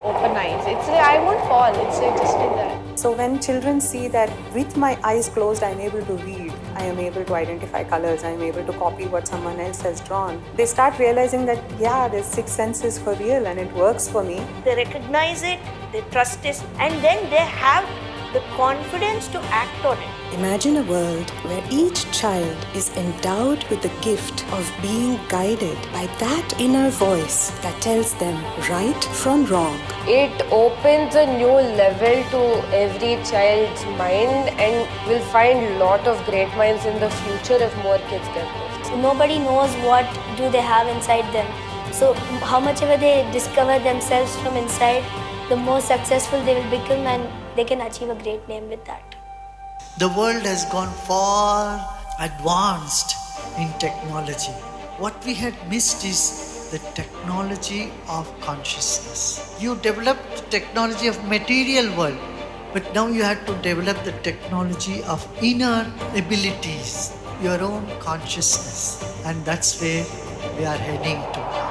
open eyes. It's like I won't fall. It's like just like that. So when children see that with my eyes closed, I'm able to read, I am able to identify colors, I am able to copy what someone else has drawn, they start realizing that, yeah, this sixth sense is for real and it works for me. They recognize it, they trust it, and then they have the confidence to act on it. Imagine a world where each child is endowed with the gift of being guided by that inner voice that tells them right from wrong. It opens a new level to every child's mind, and we'll find a lot of great minds in the future if more kids get this. Nobody knows what do they have inside them. So how much ever they discover themselves from inside, the more successful they will become, and they can achieve a great name with that. The world has gone far advanced in technology. What we had missed is the technology of consciousness. You developed the technology of material world, but now you have to develop the technology of inner abilities, your own consciousness, and that's where we are heading to now.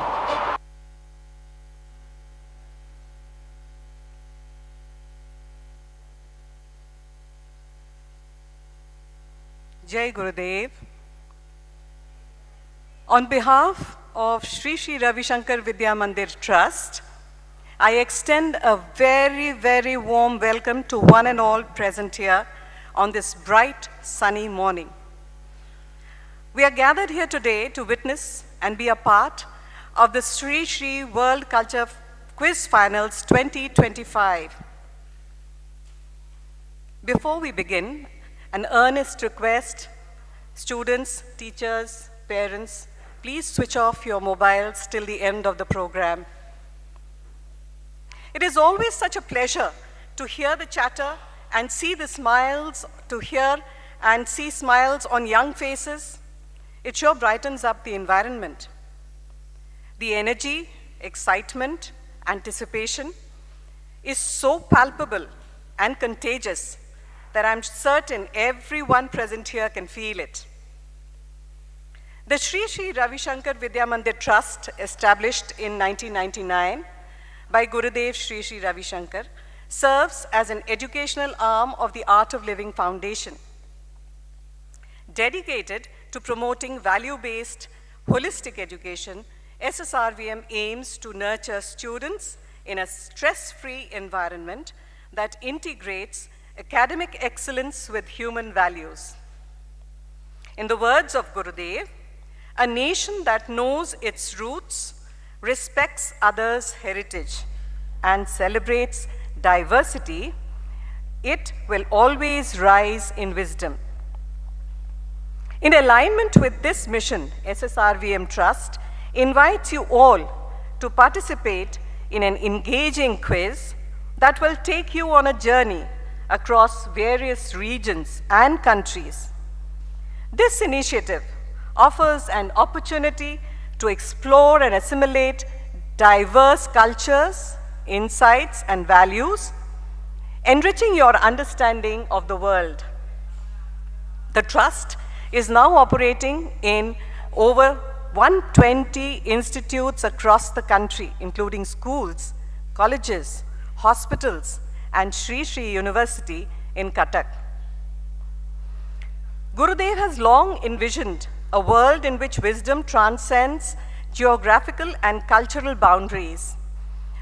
Jai Gurudev. On behalf of Sri Sri Ravishankar Vidya Mandir Trust, I extend a very, very warm welcome to one and all present here on this bright, sunny morning. We are gathered here today to witness and be a part of the Sri Sri World Culture Quiz Finals 2025. Before we begin, an earnest request, students, teachers, parents, please switch off your mobiles till the end of the program. It is always such a pleasure to hear the chatter and see the smiles, to hear and see smiles on young faces. It sure brightens up the environment. The energy, excitement, anticipation is so palpable and contagious that I'm certain everyone present here can feel it. The Sri Sri Ravishankar Vidya Mandir Trust, established in 1999 by Gurudev Sri Sri Ravishankar, serves as an educational arm of the Art of Living Foundation. Dedicated to promoting value-based, holistic education, SSRVM aims to nurture students in a stress-free environment that integrates academic excellence with human values. In the words of Gurudev, a nation that knows its roots, respects others' heritage, and celebrates diversity, it will always rise in wisdom. In alignment with this mission, SSRVM Trust invites you all to participate in an engaging quiz that will take you on a journey across various regions and countries. This initiative offers an opportunity to explore and assimilate diverse cultures, insights, and values, enriching your understanding of the world. The Trust is now operating in over 120 institutes across the country, including schools, colleges, hospitals, and Sri Sri University in Cuttack. Gurudev has long envisioned a world in which wisdom transcends geographical and cultural boundaries,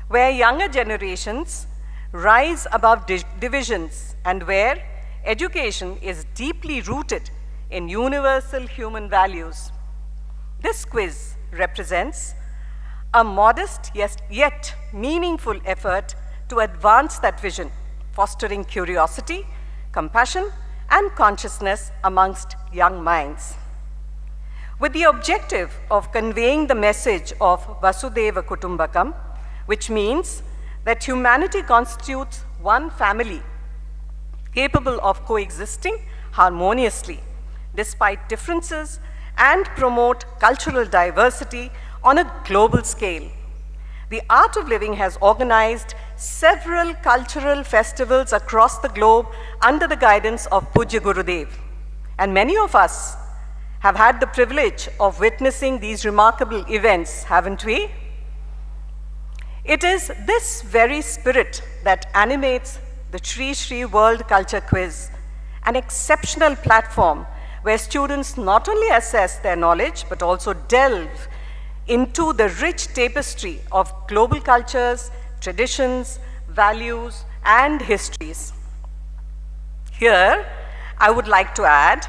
where younger generations rise above divisions, and where education is deeply rooted in universal human values. This quiz represents a modest yet meaningful effort to advance that vision, fostering curiosity, compassion, and consciousness amongst young minds. With the objective of conveying the message of Vasudeva Kutumbakam, which means that humanity constitutes one family capable of coexisting harmoniously despite differences and promote cultural diversity on a global scale. The Art of Living has organized several cultural festivals across the globe under the guidance of Pujya Gurudev. And many of us have had the privilege of witnessing these remarkable events, haven't we? It is this very spirit that animates the Shri Shri World Culture Quiz, an exceptional platform where students not only assess their knowledge but also delve into the rich tapestry of global cultures, traditions, values, and histories. Here, I would like to add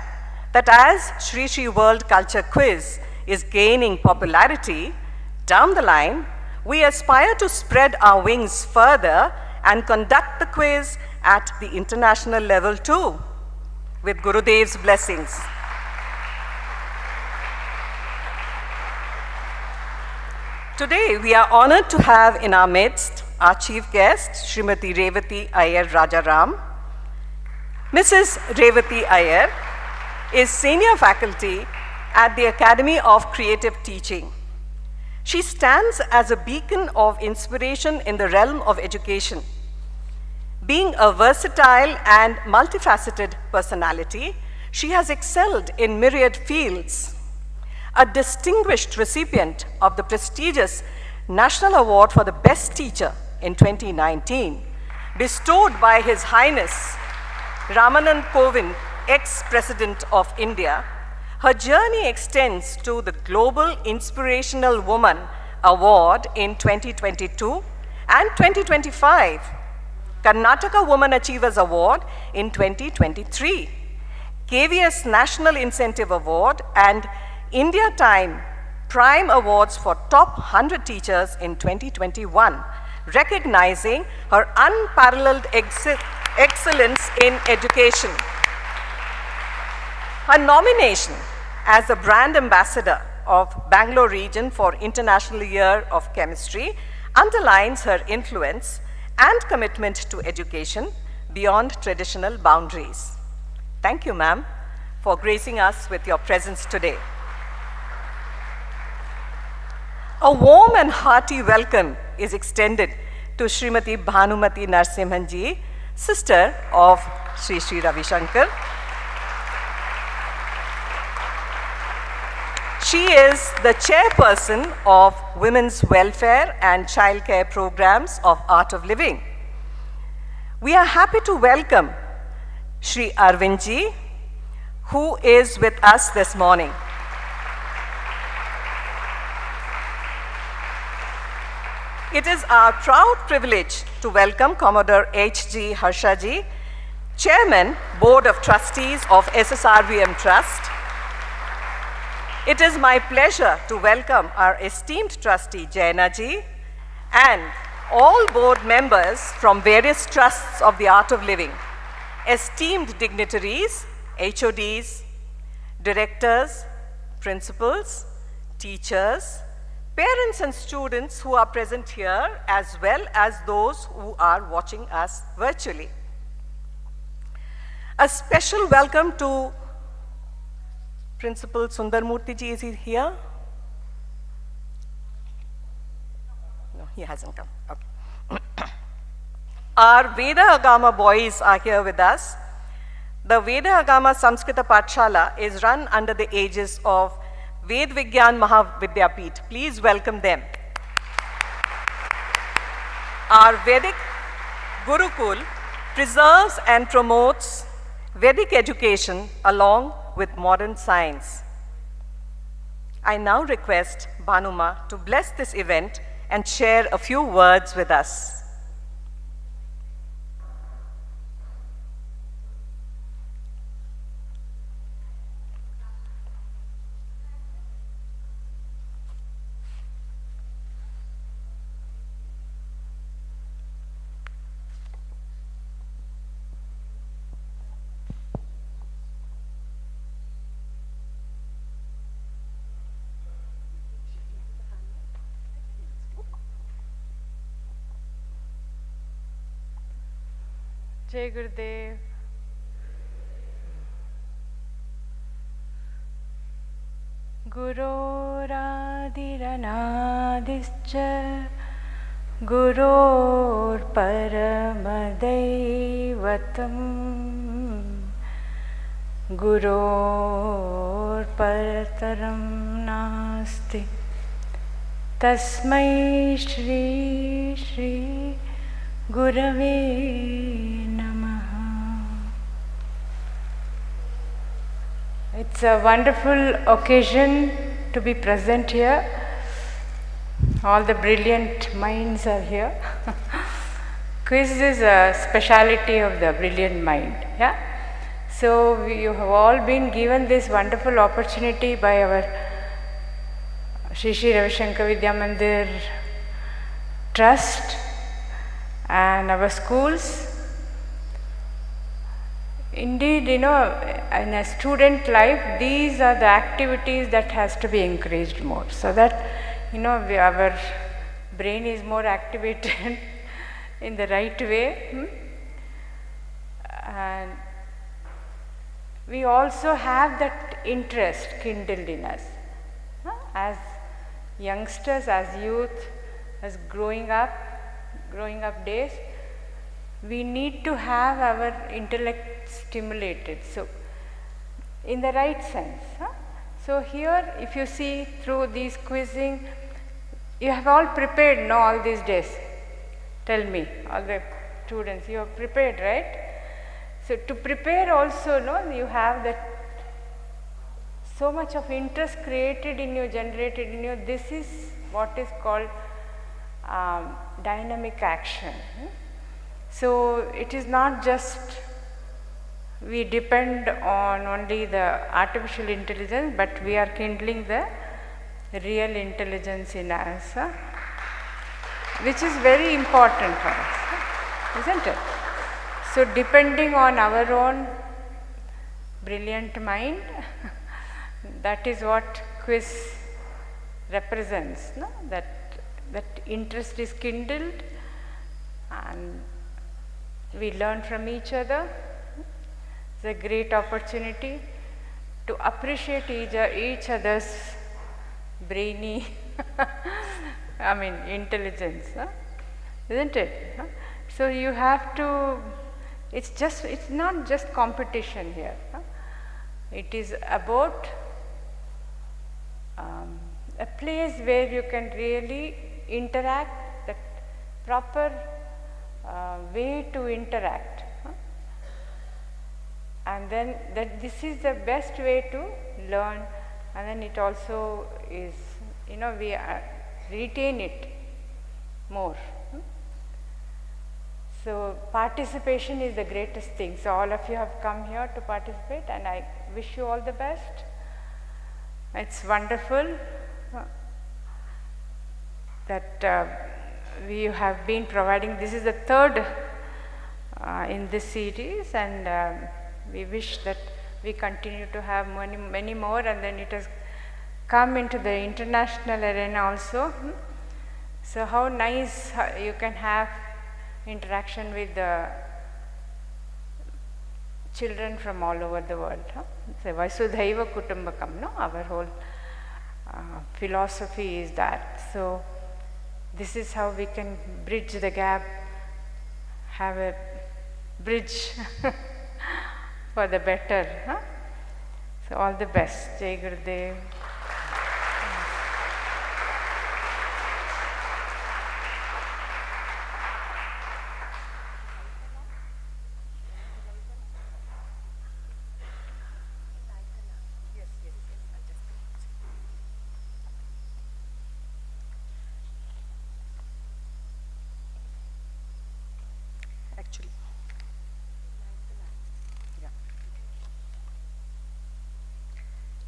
that as Shri Shri World Culture Quiz is gaining popularity, down the line, we aspire to spread our wings further and conduct the quiz at the international level too, with Gurudev's blessings. Today, we are honored to have in our midst our chief guest, Srimati Revati Iyer Rajaram. Mrs. Revati Iyer is senior faculty at the Academy of Creative Teaching. She stands as a beacon of inspiration in the realm of education. Being a versatile and multifaceted personality, she has excelled in myriad fields. A distinguished recipient of the prestigious National Award for the Best Teacher in 2019, bestowed by His Highness Ramanand Kovind, ex-President of India, her journey extends to the Global Inspirational Woman Award in 2022 and 2025, Karnataka Woman Achievers Award in 2023, KVS National Incentive Award, and India Time Prime Awards for Top 100 Teachers in 2021, recognizing her unparalleled excellence in education. Her nomination as the brand ambassador of Bengaluru region for International Year of Chemistry underlines her influence and commitment to education beyond traditional boundaries. Thank you, ma'am, for gracing us with your presence today. A warm and hearty welcome is extended to Srimati Bhanumati Narsimhanji, sister of Sri Sri Ravishankar. She is the chairperson of Women's Welfare and Childcare Programs of Art of Living. We are happy to welcome Shri Arvindji, who is with us this morning. It is our proud privilege to welcome Commodore H.G. Harshaji, Chairman, Board of Trustees of SSRVM Trust. It is my pleasure to welcome our esteemed trustee, Jaina ji, and all board members from various trusts of the Art of Living, esteemed dignitaries, HODs, directors, principals, teachers, parents and students who are present here, as well as those who are watching us virtually. A special welcome to Principal Sundarmurthy ji. Is he here? No, he hasn't come. Okay. Our Veda Agama boys are here with us. The Veda Agama Samskrita Pathshala is run under the aegis of Ved Vigyan Mahavidyapeeth. Please welcome them. Our Vedic Gurukul preserves and promotes Vedic education along with modern science. I now request Bhanuma to bless this event and share a few words with us. Jai Gurudev. Guroradhiranadischa Guror Paramadaivatam Guror Parataram Nasti Tasmai Shri Shri Gurave Namaha. It's a wonderful occasion to be present here. All the brilliant minds are here. Quiz is a speciality of the brilliant mind. Yeah. So you have all been given this wonderful opportunity by our Shri Ravishankar Vidya Mandir Trust and our schools. Indeed, in a student life, these are the activities that has to be encouraged more, so that our brain is more activated in the right way. And we also have that interest kindled in us as youngsters, as youth, as growing up days. We need to have our intellect stimulated, so in the right sense. So here, if you see through these quizzing, you have all prepared, all these days. Tell me, all the students, you have prepared, right? So to prepare also, you have that so much of interest created in you, generated in you. This is what is called dynamic action. So it is not just we depend on only the artificial intelligence, but we are kindling the real intelligence in us, which is very important for us, isn't it? So depending on our own brilliant mind, that is what quiz represents, that interest is kindled and we learn from each other. It's a great opportunity to appreciate each other's brainy intelligence, isn't it? So you have to, it's not just competition here. It is about a place where you can really interact, that proper way to interact. And then this is the best way to learn, and then it also is, we retain it more. So participation is the greatest thing. So all of you have come here to participate, and I wish you all the best. It's wonderful that we have been providing. This is the third in this series, and we wish that we continue to have many more, and then it has come into the international arena also. So how nice you can have interaction with the children from all over the world. So Vasudhaiva Kutumbakam, our whole philosophy is that. So this is how we can bridge the gap, have a bridge for the better. So all the best. Jai Gurudev.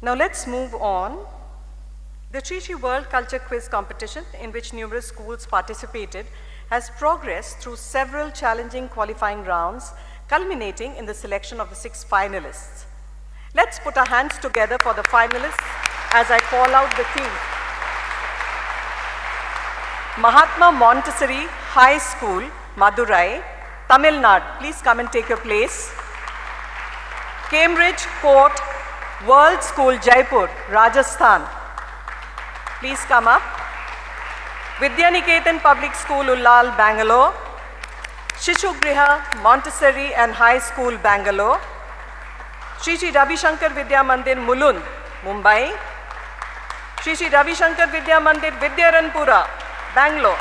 Now let's move on. The Trichy World Culture Quiz competition, in which numerous schools participated, has progressed through several challenging qualifying rounds, culminating in the selection of the 6 finalists. Let's put our hands together for the finalists as I call out the team. Mahatma Montessori High School, Madurai, Tamil Nadu. Please come and take your place. Cambridge Court World School, Jaipur, Rajasthan. Please come up. Vidya Niketan Public School, Ullal, Bangalore. Shishu Griha Montessori and High School, Bangalore. Shri Ravishankar Vidya Mandir, Mulund, Mumbai. Shri Shri Ravishankar Vidya Mandir, Vidyaranpura, Bangalore.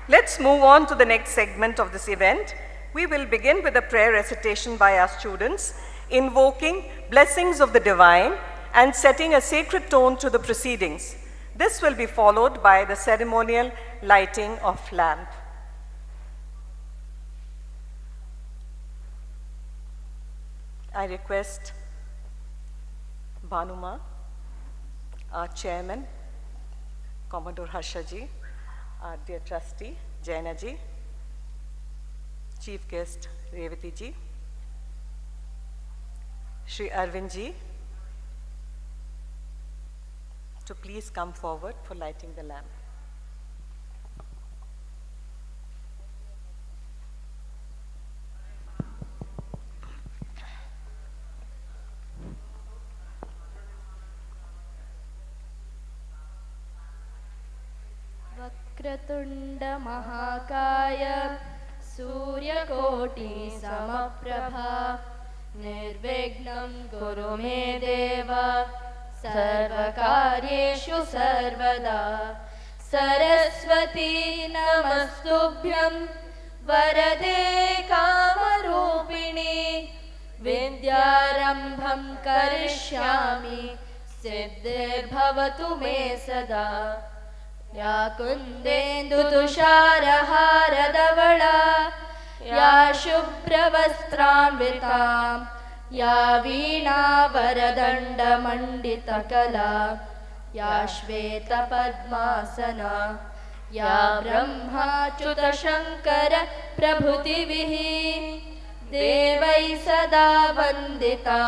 Let's move on to the next segment of this event. We will begin with a prayer recitation by our students, invoking blessings of the divine and setting a sacred tone to the proceedings. This will be followed by the ceremonial lighting of lamp. I request Bhanuma, our chairman, Commodore Harshaji, our dear trustee, Jaina ji, chief guest, Revati ji, Shri Arvind ji, to please come forward for lighting the lamp. वक्रतुण्ड महाकाय सूर्यकोटि समप्रभा निर्विघ्नं कुरु मे देव सर्वकार्येषु सर्वदा सरस्वती नमस्तुभ्यं वरदे कामरूपिणी विद्यारम्भं करिष्यामि सिद्धिर्भवतु मे सदा या कुन्देन्दुतुषारहारधवला या शुभ्रवस्त्रान्विता या वीणावरदण्डमण्डितकला या श्वेतपद्मासना या ब्रह्माच्युतशङ्कर प्रभृतिभिः देवैः सदा वन्दिता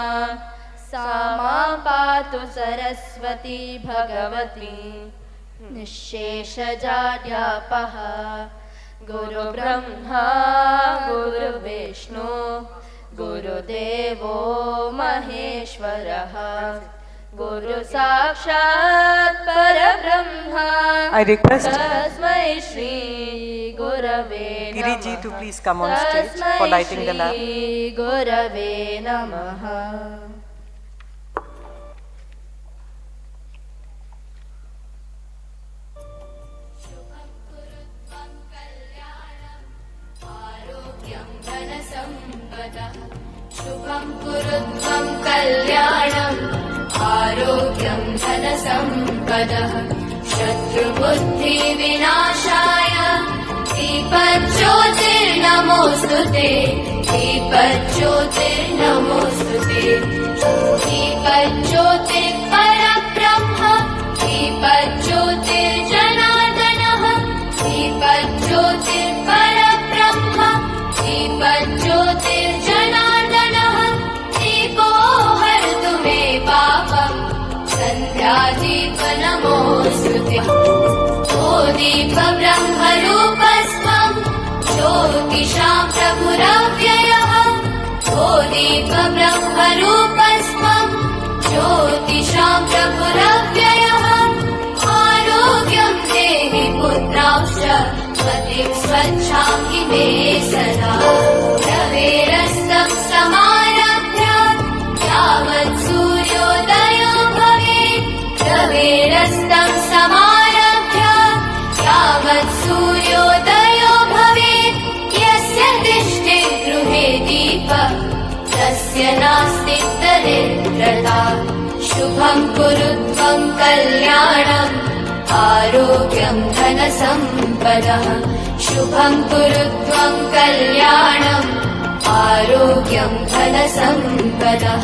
सा मां पातु सरस्वती भगवती निःशेषजाड्यापः गुरुब्रह्मा गुरुविष्णु गुरुदेवो महेश्वरः गुरु साक्षात् परब्रह्मा I request तस्मै श्री गुरवे Giri ji to please come on stage for lighting the lamp. तस्मै गुरवे नमः. शुभं कुरु त्वं कल्याणम् आरोग्यं धनसम्पदः शत्रुबुद्धिविनाशाय दीपज्योतिर्नमोऽस्तु ते दीपज्योतिर्नमोऽस्तु ते दीपज्योतिर्परब्रह्म दीपज्योतिर्जनार्दनः दीपज्योतिर्परब्रह्म दीपज्योतिर्जनार्दनः दीपो हरतु मे पापम् सन्ध्यादीपनमोऽस्तु ते ओ दीपब्रह्मरूपस्त्वं ज्योतिषां प्रभुरव्ययः ओ दीपब्रह्मरूपस्त्वं ज्योतिषां प्रभुरव्ययः आरोग्यं देहि पुत्रांश्च पतिं स्वच्छां हि मे सदा रवेरस्तं समारभ्य यावत् सूर्योदयो भवेत् रवेरस्तं समारभ्य यावत् सूर्योदयो भवेत् यस्य तिष्ठेत् गृहे दीपः तस्य नास्ति दरिद्रता शुभं कुरु त्वं कल्याणम् आरोग्यं धनसम्पदः शुभं कुरु त्वं कल्याणम् आरोग्यं धनसम्पदः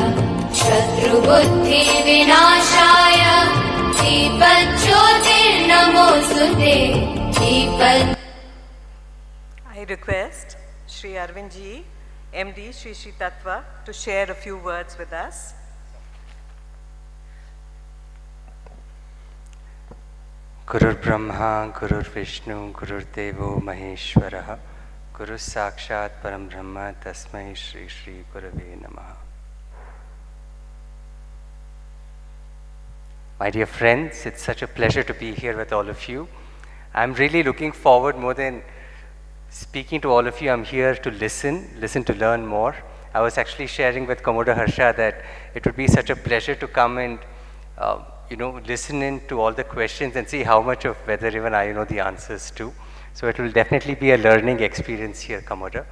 शत्रुबुद्धिविनाशाय दीपज्योतिर्नमोऽस्तु ते I request Shri Arvind ji, MD Shri Shri Tattva, to share a few words with us. Gurur Brahma, Gurur Vishnu, Gurur Devo Maheshwaraha, Guru Sakshat Param Brahma, Tasmai Shri Shri Gurave Namaha. My dear friends, it's such a pleasure to be here with all of you. I'm really looking forward, more than speaking to all of you, I'm here to listen to learn more. I was actually sharing with Commodore Harsha that it would be such a pleasure to come and listen in to all the questions and see how much of whether even I know the answers to. So it will definitely be a learning experience here, Commodore.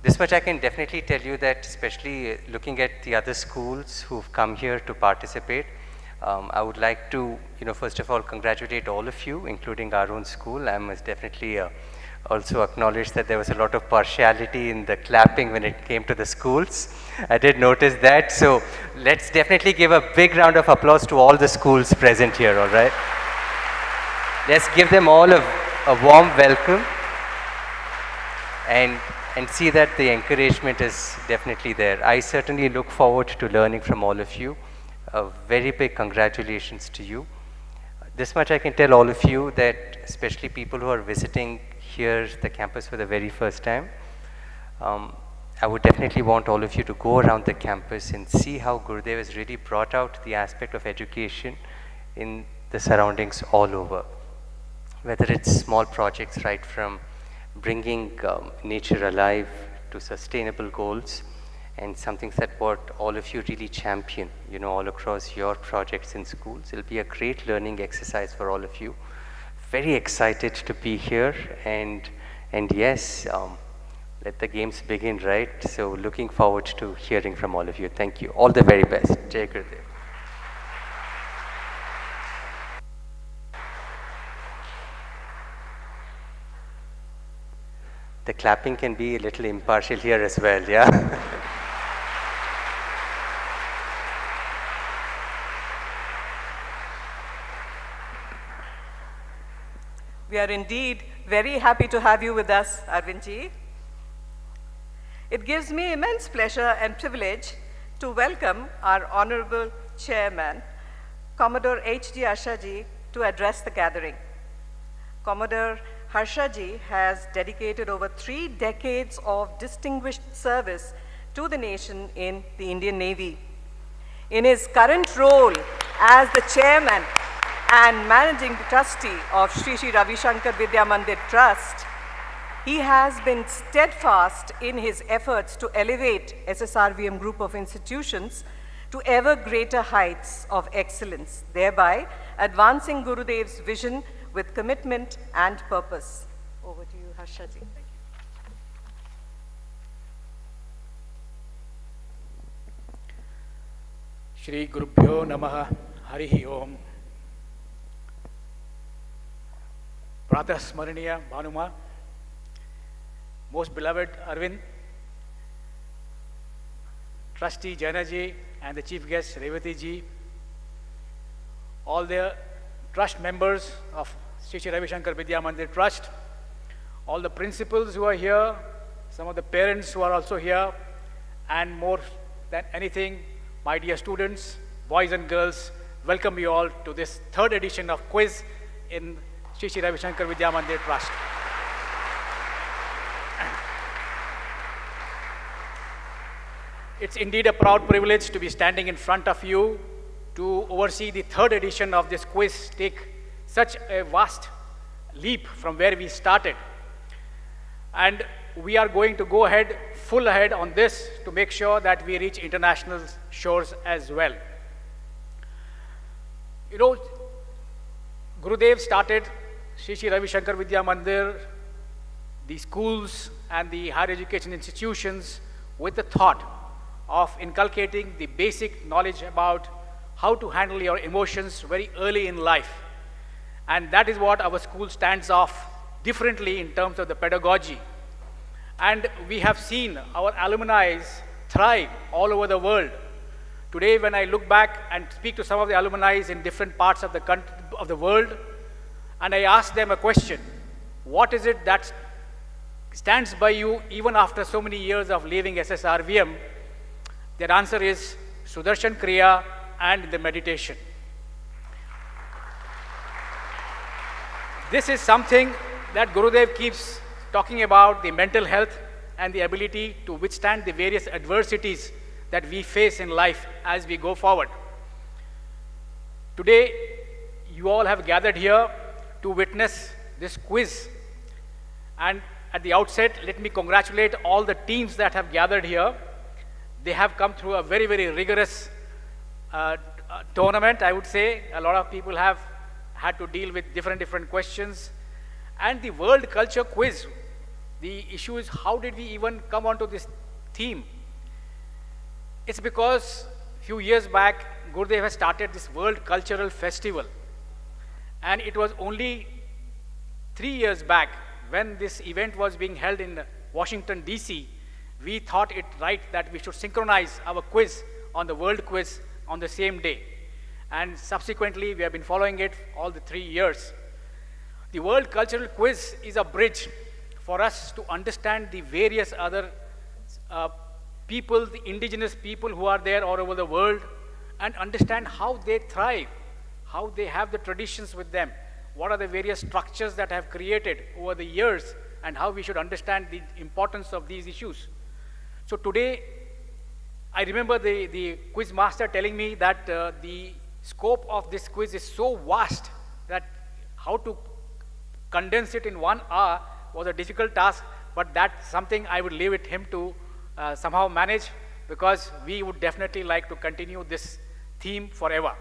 This much I can definitely tell you, that especially looking at the other schools who've come here to participate, I would like to, first of all, congratulate all of you, including our own school. I must definitely also acknowledge that there was a lot of partiality in the clapping when it came to the schools. I did notice that. So let's definitely give a big round of applause to all the schools present here, all right? Let's give them all a warm welcome and see that the encouragement is definitely there. I certainly look forward to learning from all of you. A very big congratulations to you. This much I can tell all of you, that especially people who are visiting here the campus for the very first time, I would definitely want all of you to go around the campus and see how Gurudev has really brought out the aspect of education in the surroundings all over. Whether it's small projects, right from bringing nature alive to sustainable goals, and something that what all of you really champion, all across your projects in schools. It'll be a great learning exercise for all of you. Very excited to be here, and yes, let the games begin, right? So looking forward to hearing from all of you. Thank you. All the very best. Jai Gurudev. The clapping can be a little impartial here as well, yeah? We are indeed very happy to have you with us, Arvindji. It gives me immense pleasure and privilege to welcome our Honorable Chairman, Commodore H.D. Harshaji, to address the gathering. Commodore Harshaji has dedicated over 3 decades of distinguished service to the nation in the Indian Navy. In his current role as the chairman and managing trustee of Sri Sri Ravishankar Vidya Mandir Trust, he has been steadfast in his efforts to elevate SSRVM group of institutions to ever greater heights of excellence, thereby advancing Gurudev's vision with commitment and purpose. Over to you, Harshaji. Shri Gurubhyo Namaha Harihi Om. Pratah Smaraniya Bhanuma, most beloved Arvind, Trustee Jainaji and the Chief Guest Revati Ji, all the trust members of Sri Sri Ravishankar Vidya Mandir Trust, all the principals who are here, some of the parents who are also here, and more than anything, my dear students, boys and girls, welcome you all to this 3rd edition of quiz in Sri Sri Ravishankar Vidya Mandir Trust. It's indeed a proud privilege to be standing in front of you to oversee the 3rd edition of this quiz, take such a vast leap from where we started. And we are going to go ahead, full ahead on this to make sure that we reach international shores as well. Gurudev started Sri Sri Ravishankar Vidya Mandir, the schools and the higher education institutions with the thought of inculcating the basic knowledge about how to handle your emotions very early in life. And that is what our school stands off differently in terms of the pedagogy. And we have seen our alumni thrive all over the world. Today, when I look back and speak to some of the alumni in different parts of the world, and I ask them a question, what is it that stands by you even after so many years of leaving SSRVM? Their answer is Sudarshan Kriya and the meditation. This is something that Gurudev keeps talking about, the mental health and the ability to withstand the various adversities that we face in life as we go forward. Today, you all have gathered here to witness this quiz. And at the outset, let me congratulate all the teams that have gathered here. They have come through a very, very rigorous tournament, I would say. A lot of people have had to deal with different questions. And the World Culture Quiz, the issue is how did we even come onto this theme? It's because a few years back, Gurudev has started this World Cultural Festival. And it was only 3 years back when this event was being held in Washington, D.C., we thought it right that we should synchronize our quiz on the World Quiz on the same day. And subsequently, we have been following it all the 3 years. The World Cultural Quiz is a bridge for us to understand the various other people, the indigenous people who are there all over the world, and understand how they thrive, how they have the traditions with them, what are the various structures that have created over the years, and how we should understand the importance of these issues. So today, I remember the quiz master telling me that the scope of this quiz is so vast that how to condense it in 1 hour was a difficult task, but that's something I would leave it him to somehow manage, because we would definitely like to continue this theme forever.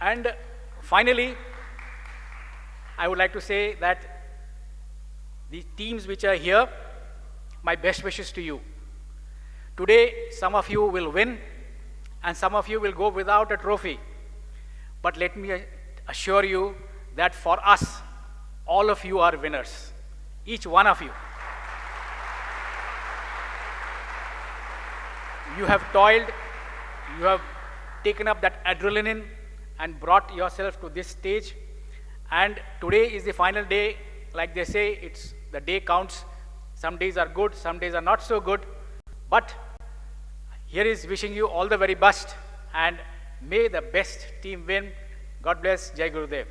And finally, I would like to say that the teams which are here, my best wishes to you. Today, some of you will win, and some of you will go without a trophy. But let me assure you that for us, all of you are winners. Each one of you. You have toiled, you have taken up that adrenaline and brought yourself to this stage. And today is the final day. Like they say, it's the day counts. Some days are good, some days are not so good. But here is wishing you all the very best, and may the best team win. God bless. Jai Gurudev.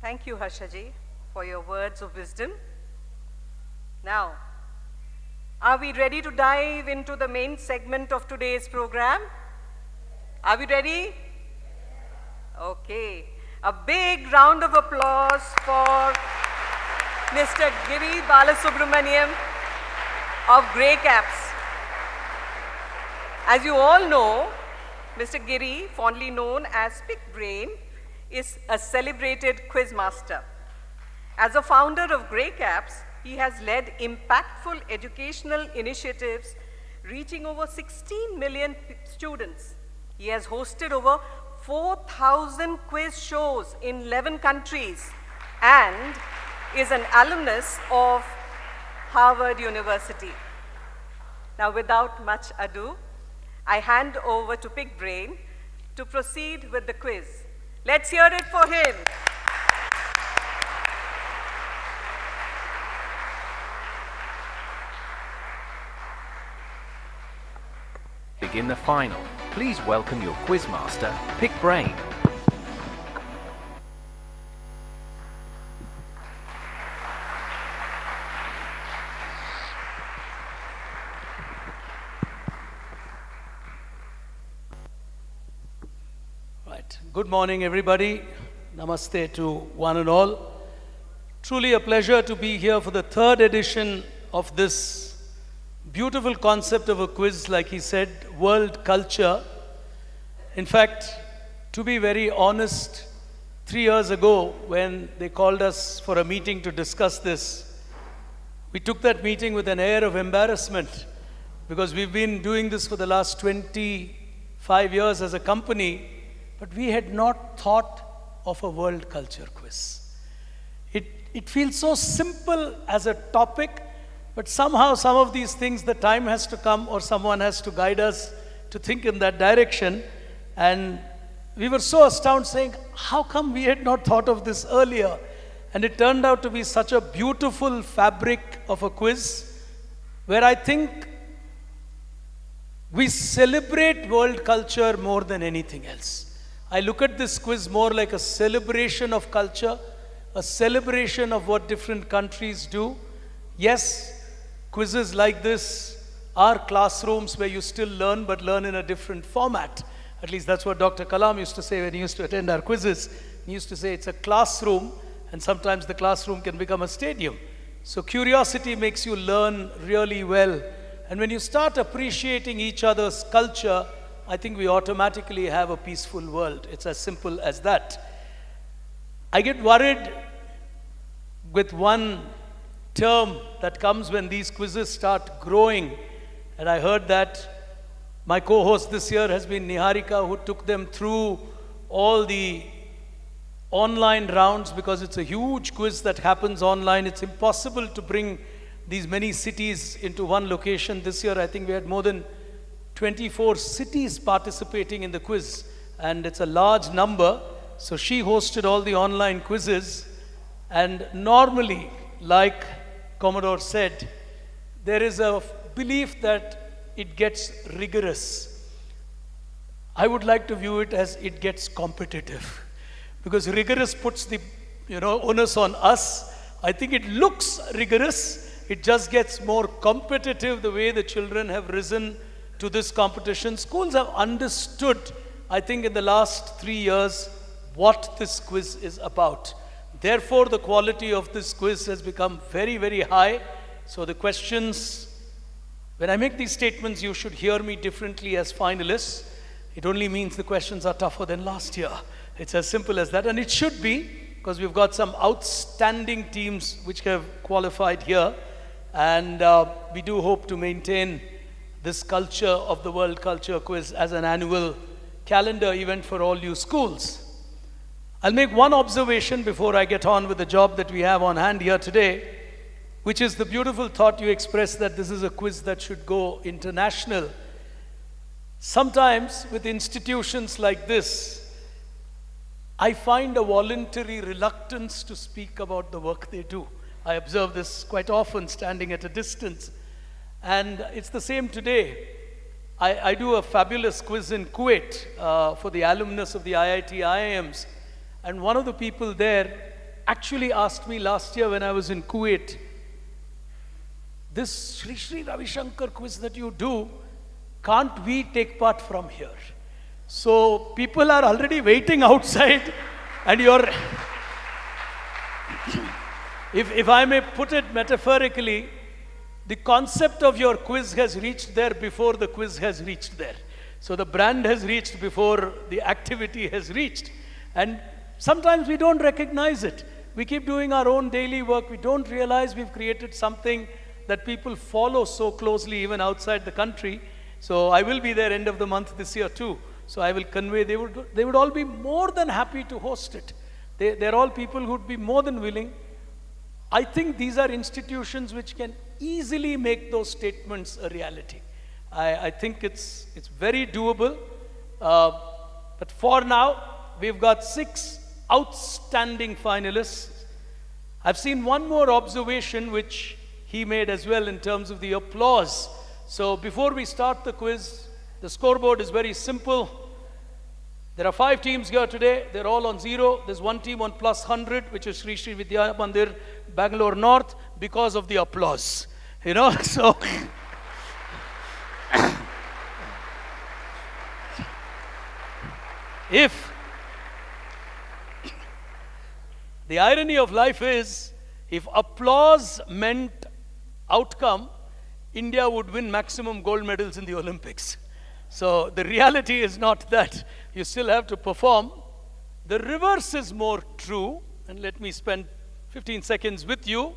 Thank you, Harshaji, for your words of wisdom. Now, are we ready to dive into the main segment of today's program? Are we ready? Okay. A big round of applause for Mr. Giri Balasubramaniam of Grey Caps. As you all know, Mr. Giri, fondly known as Pickbrain, is a celebrated quiz master. As a founder of Grey Caps, he has led impactful educational initiatives reaching over 16 million students. He has hosted over 4,000 quiz shows in 11 countries and is an alumnus of Harvard University. Now, without much ado, I hand over to Pickbrain to proceed with the quiz. Let's hear it for him. Begin the final. Please welcome your quizmaster, Pickbrain. Right. Good morning, everybody. Namaste to one and all. Truly a pleasure to be here for the 3rd edition of this beautiful concept of a quiz, like he said, world culture. In fact, to be very honest, 3 years ago when they called us for a meeting to discuss this, we took that meeting with an air of embarrassment, because we've been doing this for the last 25 years as a company, but we had not thought of a world culture quiz. It feels so simple as a topic, but somehow some of these things, the time has to come or someone has to guide us to think in that direction. And we were so astounded, saying, how come we had not thought of this earlier? And it turned out to be such a beautiful fabric of a quiz, where I think we celebrate world culture more than anything else. I look at this quiz more like a celebration of culture, a celebration of what different countries do. Yes, quizzes like this are classrooms where you still learn, but learn in a different format. At least that's what Dr. Kalam used to say when he used to attend our quizzes. He used to say it's a classroom, and sometimes the classroom can become a stadium. So curiosity makes you learn really well. And when you start appreciating each other's culture, I think we automatically have a peaceful world. It's as simple as that. I get worried with one term that comes when these quizzes start growing. And I heard that my co-host this year has been Niharika, who took them through all the online rounds, because it's a huge quiz that happens online. It's impossible to bring these many cities into one location. This year, I think we had more than 24 cities participating in the quiz, and it's a large number. So she hosted all the online quizzes, and normally, like Commodore said, there is a belief that it gets rigorous. I would like to view it as it gets competitive, because rigorous puts the onus on us. I think it looks rigorous. It just gets more competitive the way the children have risen to this competition. Schools have understood, I think, in the last 3 years what this quiz is about. Therefore, the quality of this quiz has become very, very high. So the questions, when I make these statements, you should hear me differently as finalists. It only means the questions are tougher than last year. It's as simple as that, and it should be, because we've got some outstanding teams which have qualified here, and we do hope to maintain this culture of the World Culture Quiz as an annual calendar event for all you schools. I'll make one observation before I get on with the job that we have on hand here today, which is the beautiful thought you expressed that this is a quiz that should go international. Sometimes with institutions like this, I find a voluntary reluctance to speak about the work they do. I observe this quite often standing at a distance. And it's the same today. I do a fabulous quiz in Kuwait for the alumnus of the IIT IIMs. And one of the people there actually asked me last year when I was in Kuwait, this Sri Ravishankar quiz that you do, can't we take part from here? So people are already waiting outside, and you're, if I may put it metaphorically, the concept of your quiz has reached there before the quiz has reached there. So the brand has reached before the activity has reached. And sometimes we don't recognize it. We keep doing our own daily work. We don't realize we've created something that people follow so closely even outside the country. So I will be there end of the month this year too. So I will convey, they would all be more than happy to host it. They're all people who would be more than willing. I think these are institutions which can easily make those statements a reality. I think it's very doable. But for now, we've got 6 outstanding finalists. I've seen one more observation which he made as well in terms of the applause. So before we start the quiz, the scoreboard is very simple. There are 5 teams here today. They're all on 0. There's one team on plus 100, which is Sri Vidya Mandir, Bengaluru North, because of the applause. So if the irony of life is, if applause meant outcome, India would win maximum gold medals in the Olympics. So the reality is not that. You still have to perform. The reverse is more true. And let me spend 15 seconds with you.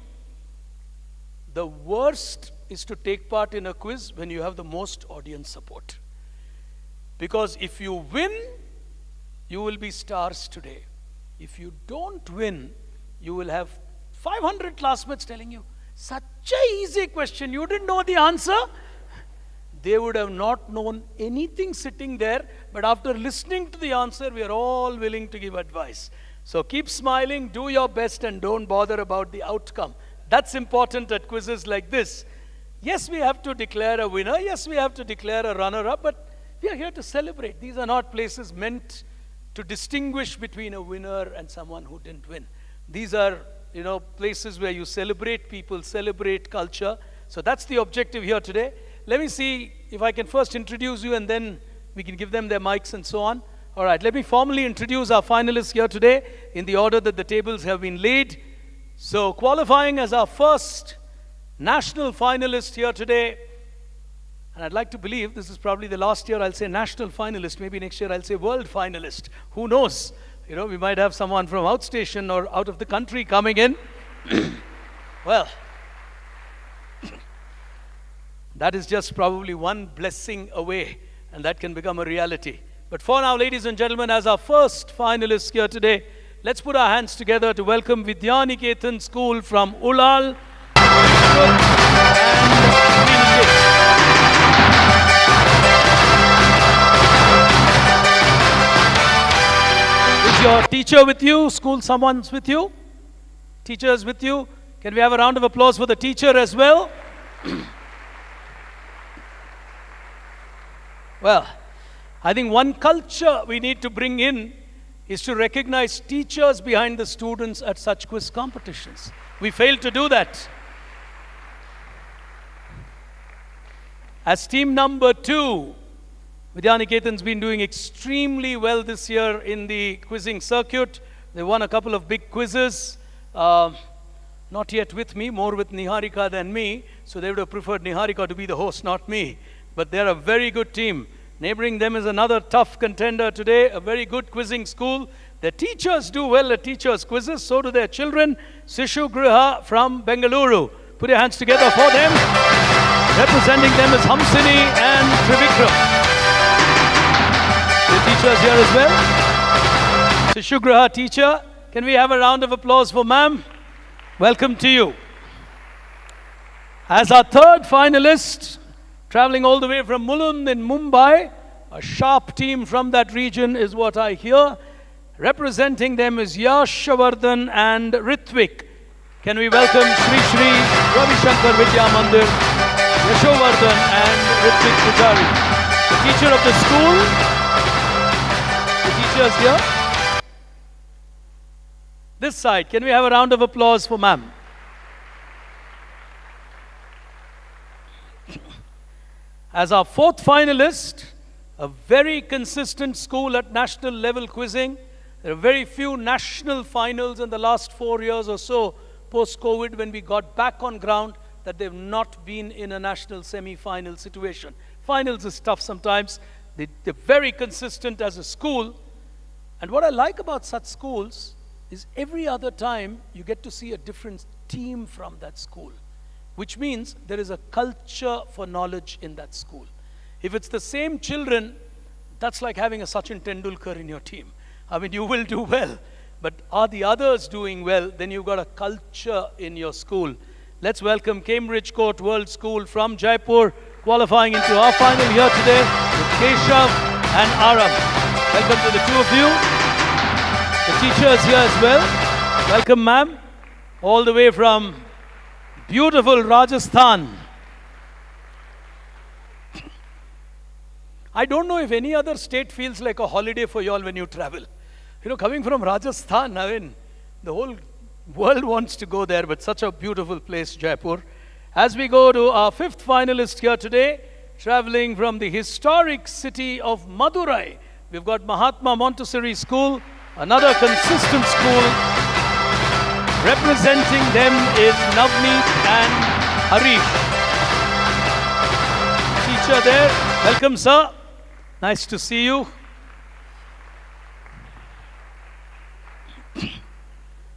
The worst is to take part in a quiz when you have the most audience support. Because if you win, you will be stars today. If you don't win, you will have 500 classmates telling you, such an easy question, you didn't know the answer. They would have not known anything sitting there, but after listening to the answer, we are all willing to give advice. So keep smiling, do your best, and don't bother about the outcome. That's important at quizzes like this. Yes, we have to declare a winner. Yes, we have to declare a runner-up, but we are here to celebrate. These are not places meant to distinguish between a winner and someone who didn't win. These are, places where you celebrate people, celebrate culture. So that's the objective here today. Let me see if I can first introduce you and then we can give them their mics and so on. All right, let me formally introduce our finalists here today in the order that the tables have been laid. So qualifying as our first national finalist here today, and I'd like to believe this is probably the last year I'll say national finalist. Maybe next year I'll say world finalist. Who knows? We might have someone from outstation or out of the country coming in. Well, that is just probably one blessing away, and that can become a reality. But for now, ladies and gentlemen, as our first finalists here today, let's put our hands together to welcome Vidya Niketan School from Ulal. Is your teacher with you? School, someone's with you? Teachers with you? Can we have a round of applause for the teacher as well? Well, I think one culture we need to bring in is to recognize teachers behind the students at such quiz competitions. We failed to do that. As team number 2, Vidya Niketan's been doing extremely well this year in the quizzing circuit. They won a couple of big quizzes. Not yet with me, more with Niharika than me. So they would have preferred Niharika to be the host, not me. But they're a very good team. Neighboring them is another tough contender today, a very good quizzing school. Their teachers do well at teachers' quizzes, so do their children. Sishu Griha from Bengaluru. Put your hands together for them. Representing them is Hamsini and Trivikram. The teachers here as well. Sishu Griha teacher, can we have a round of applause for ma'am? Welcome to you. As our third finalist, traveling all the way from Mulund in Mumbai, a sharp team from that region is what I hear. Representing them is Yashavardhan and Ritvik. Can we welcome Shri Shri Ravishankar Vidya Mandir, Yashavardhan and Ritvik Pujari. The teacher of the school, the teachers here. This side, can we have a round of applause for ma'am? As our fourth finalist, a very consistent school at national level quizzing. There are very few national finals in the last 4 years or so, post-COVID, when we got back on ground, that they've not been in a national semi-final situation. Finals is tough sometimes. They're very consistent as a school. And what I like about such schools is every other time you get to see a different team from that school, which means there is a culture for knowledge in that school. If it's the same children, that's like having a Sachin Tendulkar in your team. I mean, you will do well, but are the others doing well? Then you've got a culture in your school. Let's welcome Cambridge Court World School from Jaipur, qualifying into our final here today with Keshav and Aram. Welcome to the two of you. The teachers here as well. Welcome, ma'am, all the way from beautiful Rajasthan. I don't know if any other state feels like a holiday for you all when you travel. Coming from Rajasthan, I mean, the whole world wants to go there, but such a beautiful place, Jaipur. As we go to our fifth finalist here today, traveling from the historic city of Madurai, we've got Mahatma Montessori School, another consistent school. Representing them is Navneet and Harish. Teacher there, welcome sir. Nice to see you.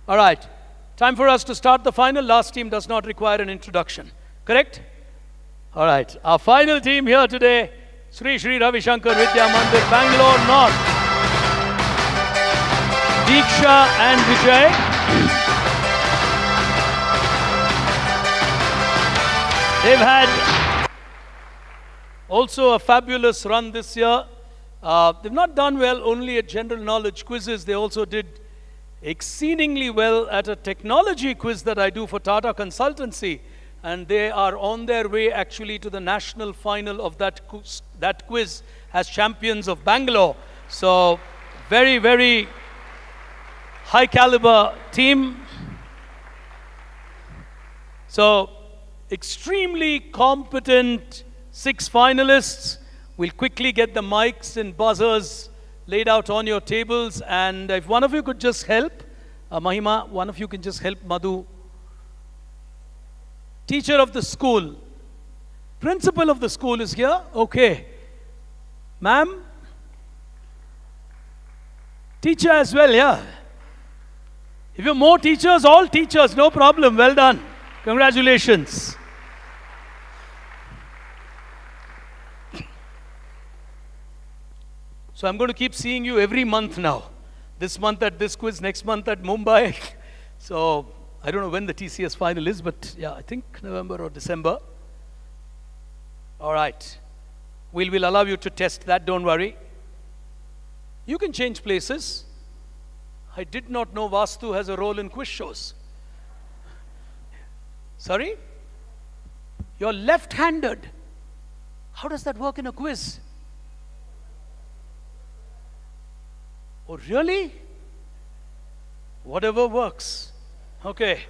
All right, time for us to start the final. Last team does not require an introduction, correct? All right, our final team here today, Sri Sri Ravishankar Vidya Mandir, Bangalore North. Diksha and Vijay. They've had also a fabulous run this year. They've not done well only at general knowledge quizzes. They also did exceedingly well at a technology quiz that I do for Tata Consultancy. And they are on their way actually to the national final of that quiz as champions of Bangalore. So very, very high caliber team. So, extremely competent 6 finalists. We'll quickly get the mics and buzzers laid out on your tables. And if one of you could just help, Mahima, one of you can just help Madhu. Teacher of the school. Principal of the school is here. Okay. Ma'am? Teacher as well, yeah. If you're more teachers, all teachers, no problem. Well done. Congratulations. So I'm going to keep seeing you every month now. This month at this quiz, next month at Mumbai. So I don't know when the TCS final is, but yeah, I think November or December. All right. We'll allow you to test that, don't worry. You can change places. I did not know Vastu has a role in quiz shows. Sorry? You're left-handed. How does that work in a quiz? Oh, really? Whatever works. Okay.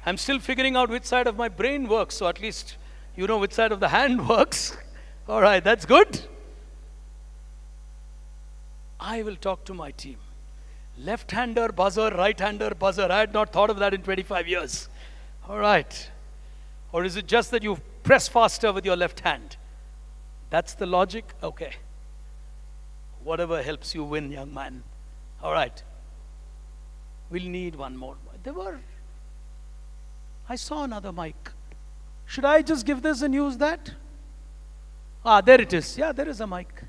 I'm still figuring out which side of my brain works, so at least you know which side of the hand works. All right, that's good. I will talk to my team. Left-hander buzzer, right-hander buzzer. I had not thought of that in 25 years. All right. Or is it just that you press faster with your left hand? That's the logic? Okay. Whatever helps you win, young man. All right. We'll need one more. I saw another mic. Should I just give this and use that? Ah, there it is. Yeah, there is a mic.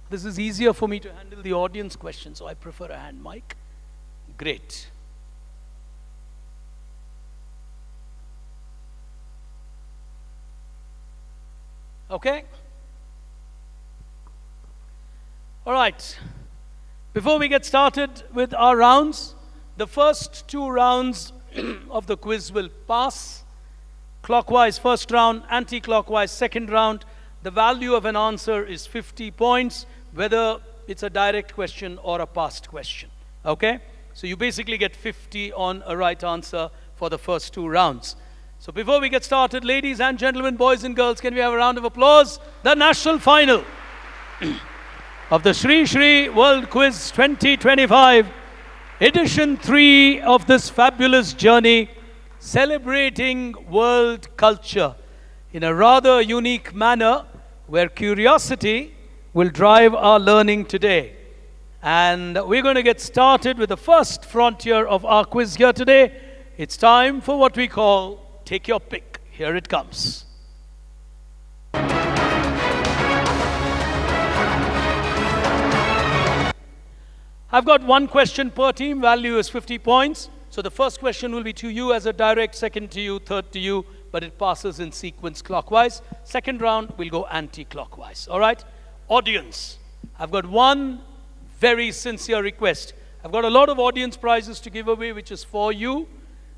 This is easier for me to handle the audience question, so I prefer a hand mic. Great. Okay? All right. Before we get started with our rounds, the first 2 rounds of the quiz will pass. Clockwise first round, anti-clockwise second round. The value of an answer is 50 points, whether it's a direct question or a past question. Okay? So you basically get 50 on a right answer for the first 2 rounds. So before we get started, ladies and gentlemen, boys and girls, can we have a round of applause? The national final of the Shri Shri World Quiz 2025, edition 3 of this fabulous journey, celebrating world culture in a rather unique manner, where curiosity will drive our learning today. And we're going to get started with the first frontier of our quiz here today. It's time for what we call Take Your Pick. Here it comes. I've got 1 question per team. Value is 50 points. So the first question will be to you as a direct, second to you, third to you, but it passes in sequence clockwise. Second round, we'll go anti-clockwise. All right? Audience, I've got one very sincere request. I've got a lot of audience prizes to give away, which is for you,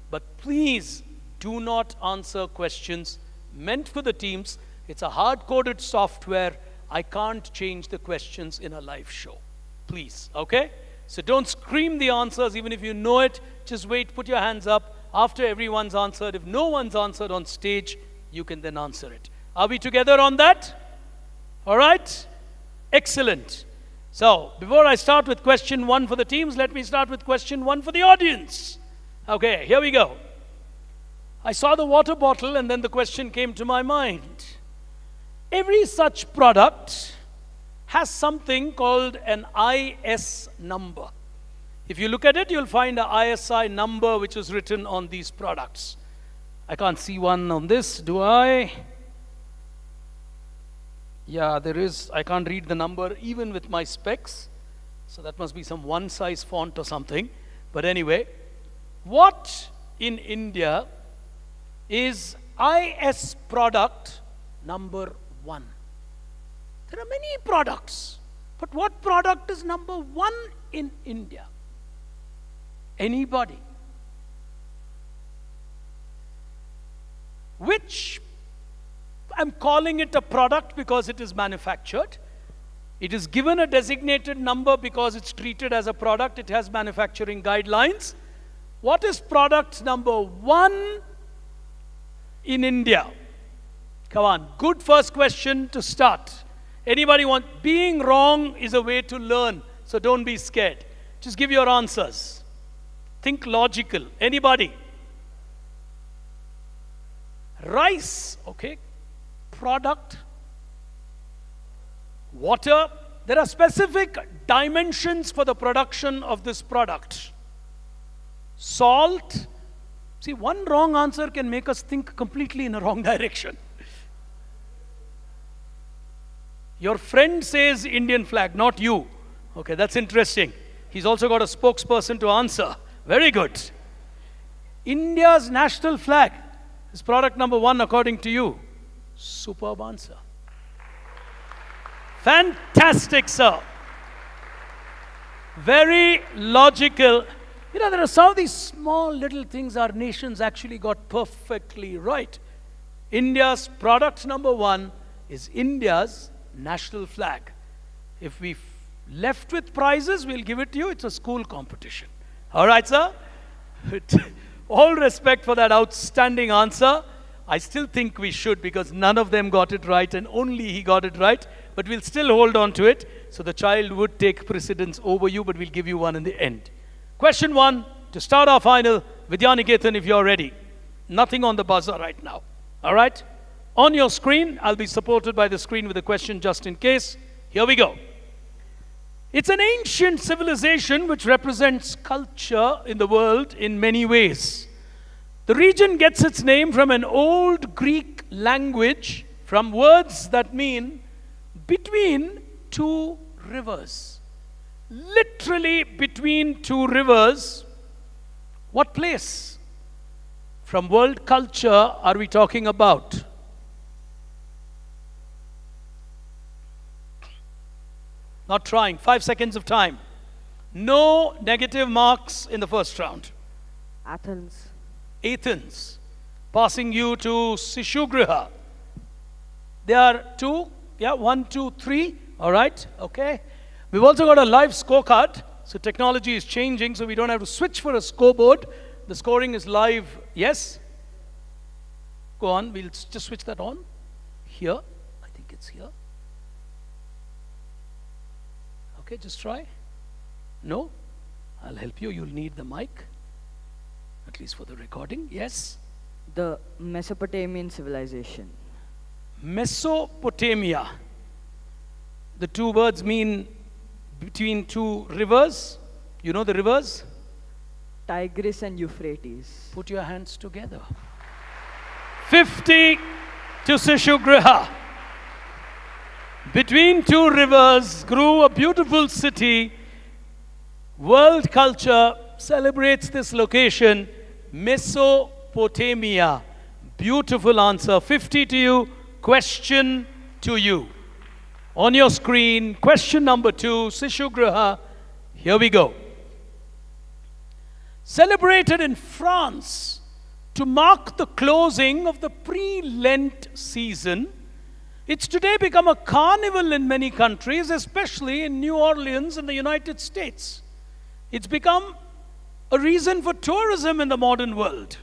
but please do not answer questions meant for the teams. It's a hard-coded software. I can't change the questions in a live show. Please, okay? So don't scream the answers even if you know it. Just wait, put your hands up. After everyone's answered, if no one's answered on stage, you can then answer it. Are we together on that? All right? Excellent. So, before I start with question 1 for the teams, let me start with question 1 for the audience. Okay, here we go. I saw the water bottle and then the question came to my mind. Every such product has something called an IS number. If you look at it, you'll find an ISI number which is written on these products. I can't see one on this, do I? Yeah, there is. I can't read the number even with my specs. So that must be some one-size font or something. But anyway, what in India is IS product number 1? There are many products, but what product is number 1 in India? Anybody? Which, I'm calling it a product because it is manufactured. It is given a designated number because it's treated as a product. It has manufacturing guidelines. What is product number 1 in India? Come on, good first question to start. Anybody want? Being wrong is a way to learn, so don't be scared. Just give your answers. Think logical. Anybody? Rice, okay. Product. Water. There are specific dimensions for the production of this product. Salt. See, one wrong answer can make us think completely in a wrong direction. Your friend says Indian flag, not you. Okay, that's interesting. He's also got a spokesperson to answer. Very good. India's national flag is product number 1 according to you. Superb answer. Fantastic, sir. Very logical. You know, there are some of these small little things our nations actually got perfectly right. India's product number 1 is India's national flag. If we left with prizes, we'll give it to you. It's a school competition. All right, sir? With all respect for that outstanding answer, I still think we should, because none of them got it right and only he got it right. But we'll still hold on to it. So the child would take precedence over you, but we'll give you one in the end. Question 1, to start our final, Vidya Niketan, if you're ready. Nothing on the buzzer right now. All right? On your screen, I'll be supported by the screen with a question just in case. Here we go. It's an ancient civilization which represents culture in the world in many ways. The region gets its name from an old Greek language, from words that mean between 2 rivers. Literally between 2 rivers. What place from world culture are we talking about? Not trying. 5 seconds of time. No negative marks in the first round. Athens. Athens. Passing you to Sishugriha. There are 2. Yeah, 1, 2, 3. All right. Okay. We've also got a live scorecard. So technology is changing, so we don't have to switch for a scoreboard. The scoring is live. Yes? Go on. We'll just switch that on. Here. I think it's here. Okay, just try. No? I'll help you. You'll need the mic. At least for the recording. Yes? The Mesopotamian civilization. Mesopotamia. The 2 words mean between 2 rivers. You know the rivers? Tigris and Euphrates. Put your hands together. 50 to Sishugriha. Between 2 rivers grew a beautiful city. World culture celebrates this location, Mesopotamia. Beautiful answer. 50 to you. Question to you. On your screen, question number 2, Sishugriha. Here we go. Celebrated in France to mark the closing of the pre-Lent season, it's today become a carnival in many countries, especially in New Orleans in the United States. It's become a reason for tourism in the modern world.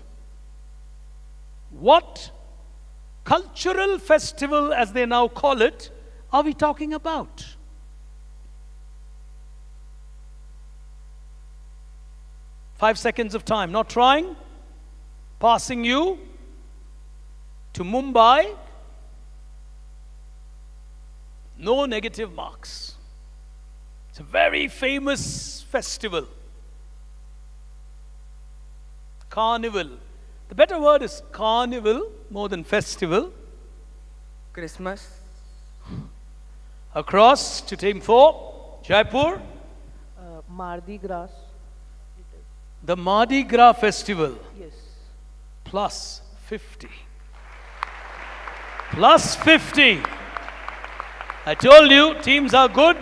What cultural festival, as they now call it, are we talking about? Five seconds of time. Not trying. Passing you to Mumbai. No negative marks. It's a very famous festival. Carnival. The better word is carnival more than festival. Christmas. Across to team 4, Jaipur. Mardi Gras. The Mardi Gras festival. Yes. Plus 50. Plus 50. I told you, teams are good.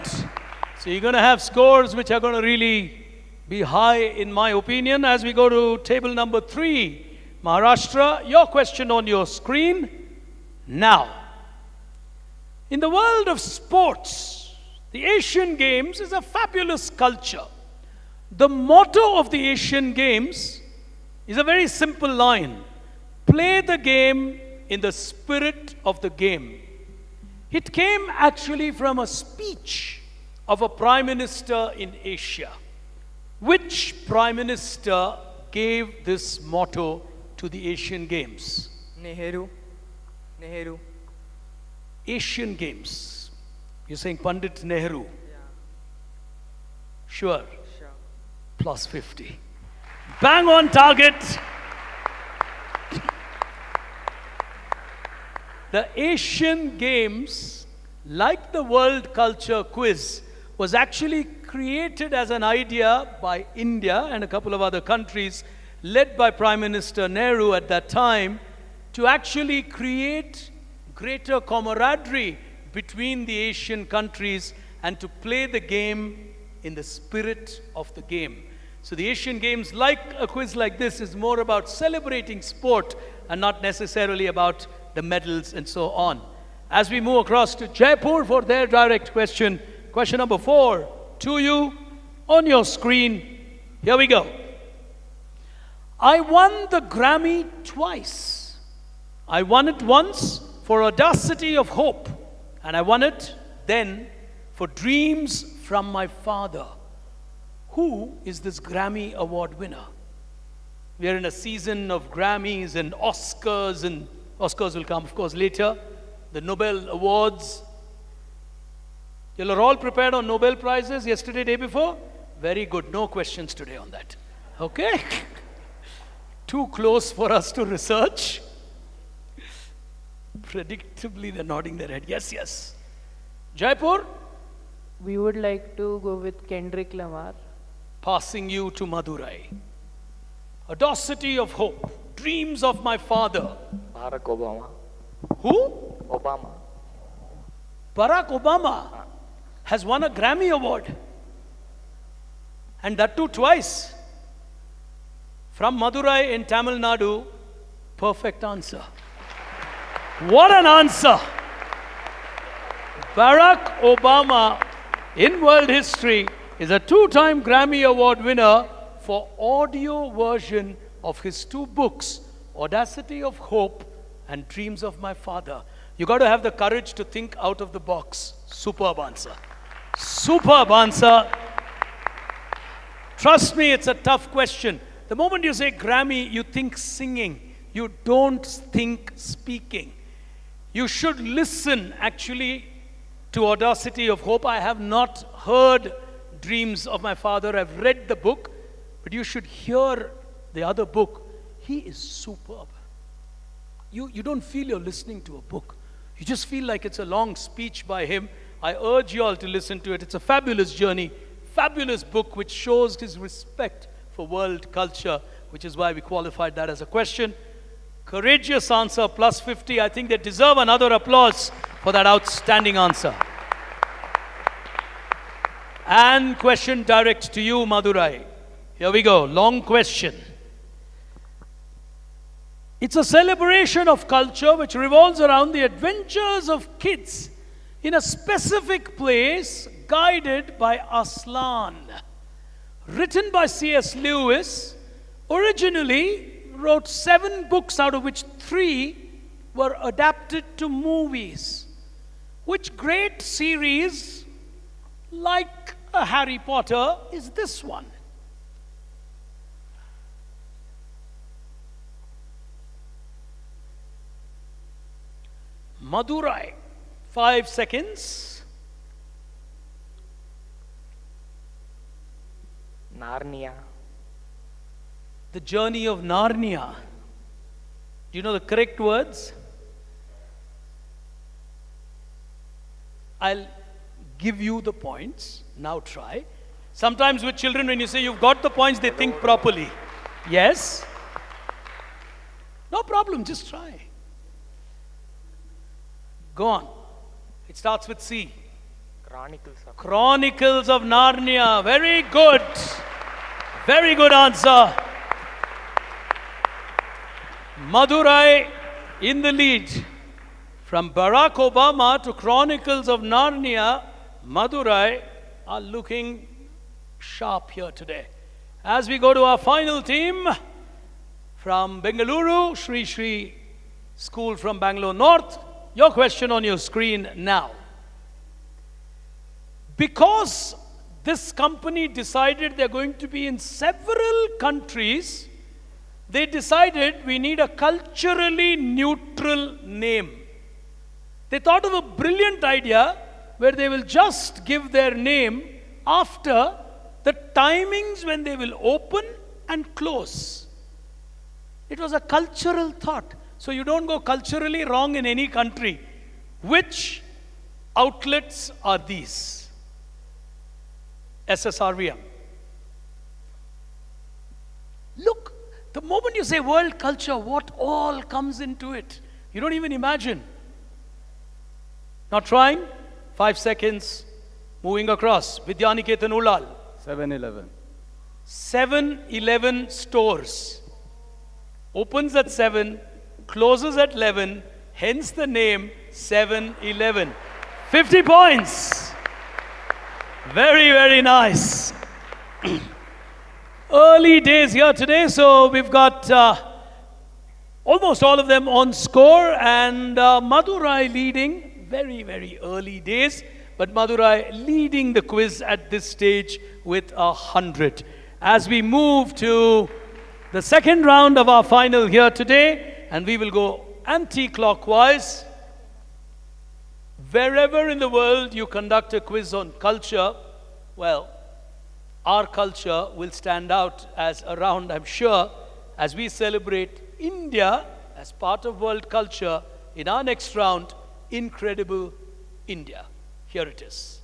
So you're going to have scores which are going to really be high in my opinion. As we go to table number 3, Maharashtra, your question on your screen now. In the world of sports, The Asian Games is a fabulous culture. The motto of the Asian Games is a very simple line. Play the game in the spirit of the game. It came actually from a speech of a prime minister in Asia. Which prime minister gave this motto to the Asian Games? Nehru. Asian Games. You're saying Pandit Nehru? Yeah. Sure. Plus 50. Bang on target. The Asian Games, like the World Culture Quiz, was actually created as an idea by India and a couple of other countries, led by Prime Minister Nehru at that time, to actually create greater camaraderie between the Asian countries and to play the game in the spirit of the game. So the Asian Games, like a quiz like this, is more about celebrating sport and not necessarily about the medals and so on. As we move across to Jaipur for their direct question, question number 4 to you on your screen. Here we go. I won the Grammy twice. I won it once for Audacity of Hope, and I won it then for Dreams from My Father. Who is this Grammy Award winner? We are in a season of Grammys and Oscars, and Oscars will come, of course, later. The Nobel Awards. You are all prepared on Nobel Prizes yesterday, day before? Very good. No questions today on that. Okay? Too close for us to research. Predictably, they're nodding their head. Yes, yes. Jaipur? We would like to go with Kendrick Lamar. Passing you to Madurai. Audacity of Hope. Dreams of My Father. Barack Obama. Who? Obama. Barack Obama has won a Grammy Award. And that too twice. From Madurai in Tamil Nadu. Perfect answer. What an answer! Barack Obama, in world history, is a 2-time Grammy Award winner for audio version of his 2 books, Audacity of Hope and Dreams of My Father. You got to have the courage to think out of the box. Superb answer. Superb answer. Trust me, it's a tough question. The moment you say Grammy, you think singing. You don't think speaking. You should listen, actually, to Audacity of Hope. I have not heard Dreams of My Father. I've read the book, but you should hear the other book. He is superb. You don't feel you're listening to a book. You just feel like it's a long speech by him. I urge you all to listen to it. It's a fabulous journey, fabulous book which shows his respect for world culture, which is why we qualified that as a question. Courageous answer, plus 50. I think they deserve another applause for that outstanding answer. And question direct to you, Madurai. Here we go, long question. It's a celebration of culture which revolves around the adventures of kids in a specific place guided by Aslan. Written by C.S. Lewis, originally wrote 7 books, out of which 3 were adapted to movies. Which great series, like a Harry Potter, is this one? Madurai, 5 seconds. Narnia. The Journey of Narnia. Do you know the correct words? I'll give you the points. Now try. Sometimes with children, when you say you've got the points, they think properly. Yes? No problem, just try. Go on. It starts with C. Chronicles of Narnia. Very good. Very good answer. Madurai in the lead. From Barack Obama to Chronicles of Narnia, Madurai are looking sharp here today. As we go to our final team, from Bengaluru, Sri Sri School from Bangalore North, your question on your screen now. Because this company decided they're going to be in several countries, they decided we need a culturally neutral name. They thought of a brilliant idea where they will just give their name after the timings when they will open and close. It was a cultural thought. So you don't go culturally wrong in any country. Which outlets are these? SSRVM. Look, the moment you say world culture, what all comes into it? You don't even imagine. Not trying? 5 seconds. Moving across. Vidyaniketan Ulal. 7-Eleven. 7-Eleven stores. Opens at 7, closes at 11, hence the name 7-Eleven. 50 points. Very, very nice. Early days here today, so we've got almost all of them on score, and Madurai leading. Very, very early days, but Madurai leading the quiz at this stage with 100. As we move to the second round of our final here today, and we will go anti-clockwise. Wherever in the world you conduct a quiz on culture, well, our culture will stand out as a round, I'm sure, as we celebrate India as part of world culture in our next round, Incredible India. Here it is.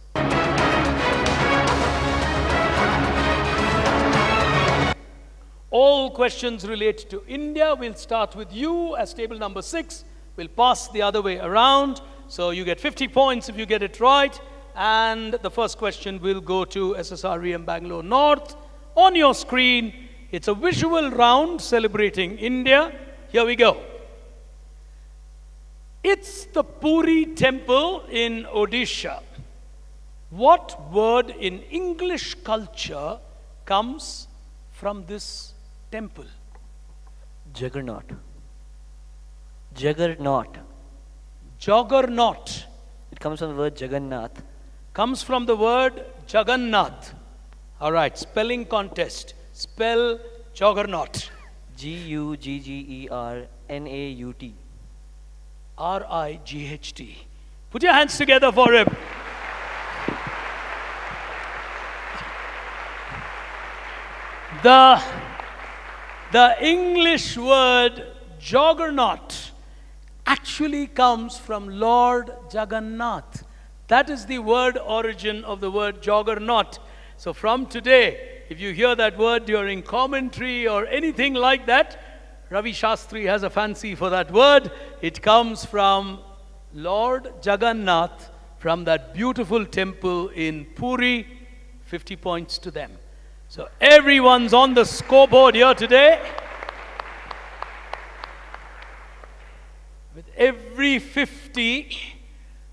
All questions relate to India. We'll start with you as table number 6. We'll pass the other way around. So you get 50 points if you get it right. And the first question will go to SSRVM Bangalore North. On your screen, it's a visual round celebrating India. Here we go. It's the Puri temple in Odisha. What word in English culture comes from this temple? Juggernaut. Juggernaut. Juggernaut. It comes from the word Jagannath. Comes from the word Jagannath. All right, spelling contest. Spell Juggernaut. G-U-G-G-E-R-N-A-U-T. R-I-G-H-T. Put your hands together for him. The English word juggernaut actually comes from Lord Jagannath. That is the word origin of the word juggernaut. So from today, if you hear that word during commentary or anything like that, Ravi Shastri has a fancy for that word. It comes from Lord Jagannath, from that beautiful temple in Puri. 50 points to them. So everyone's on the scoreboard here today. With every 50,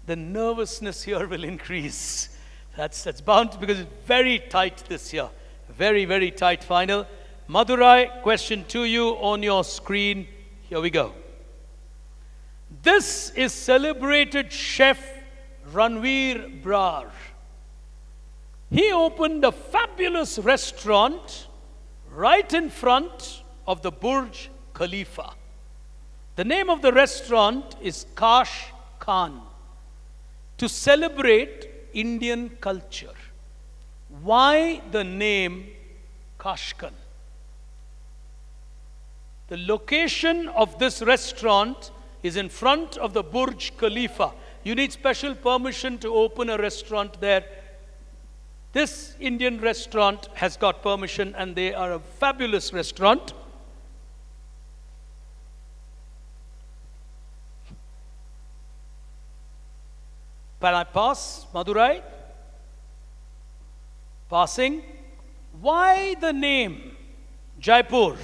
the nervousness here will increase. That's bound to, because it's very tight this year. Very, very tight final. Madurai, question to you on your screen. Here we go. This is celebrated chef Ranveer Brar. He opened a fabulous restaurant right in front of the Burj Khalifa. The name of the restaurant is Kash Khan, to celebrate Indian culture. Why the name Kashkan? The location of this restaurant is in front of the Burj Khalifa. You need special permission to open a restaurant there. This Indian restaurant has got permission, and they are a fabulous restaurant. Can I pass, Madurai? Passing. Why the name Jaipur?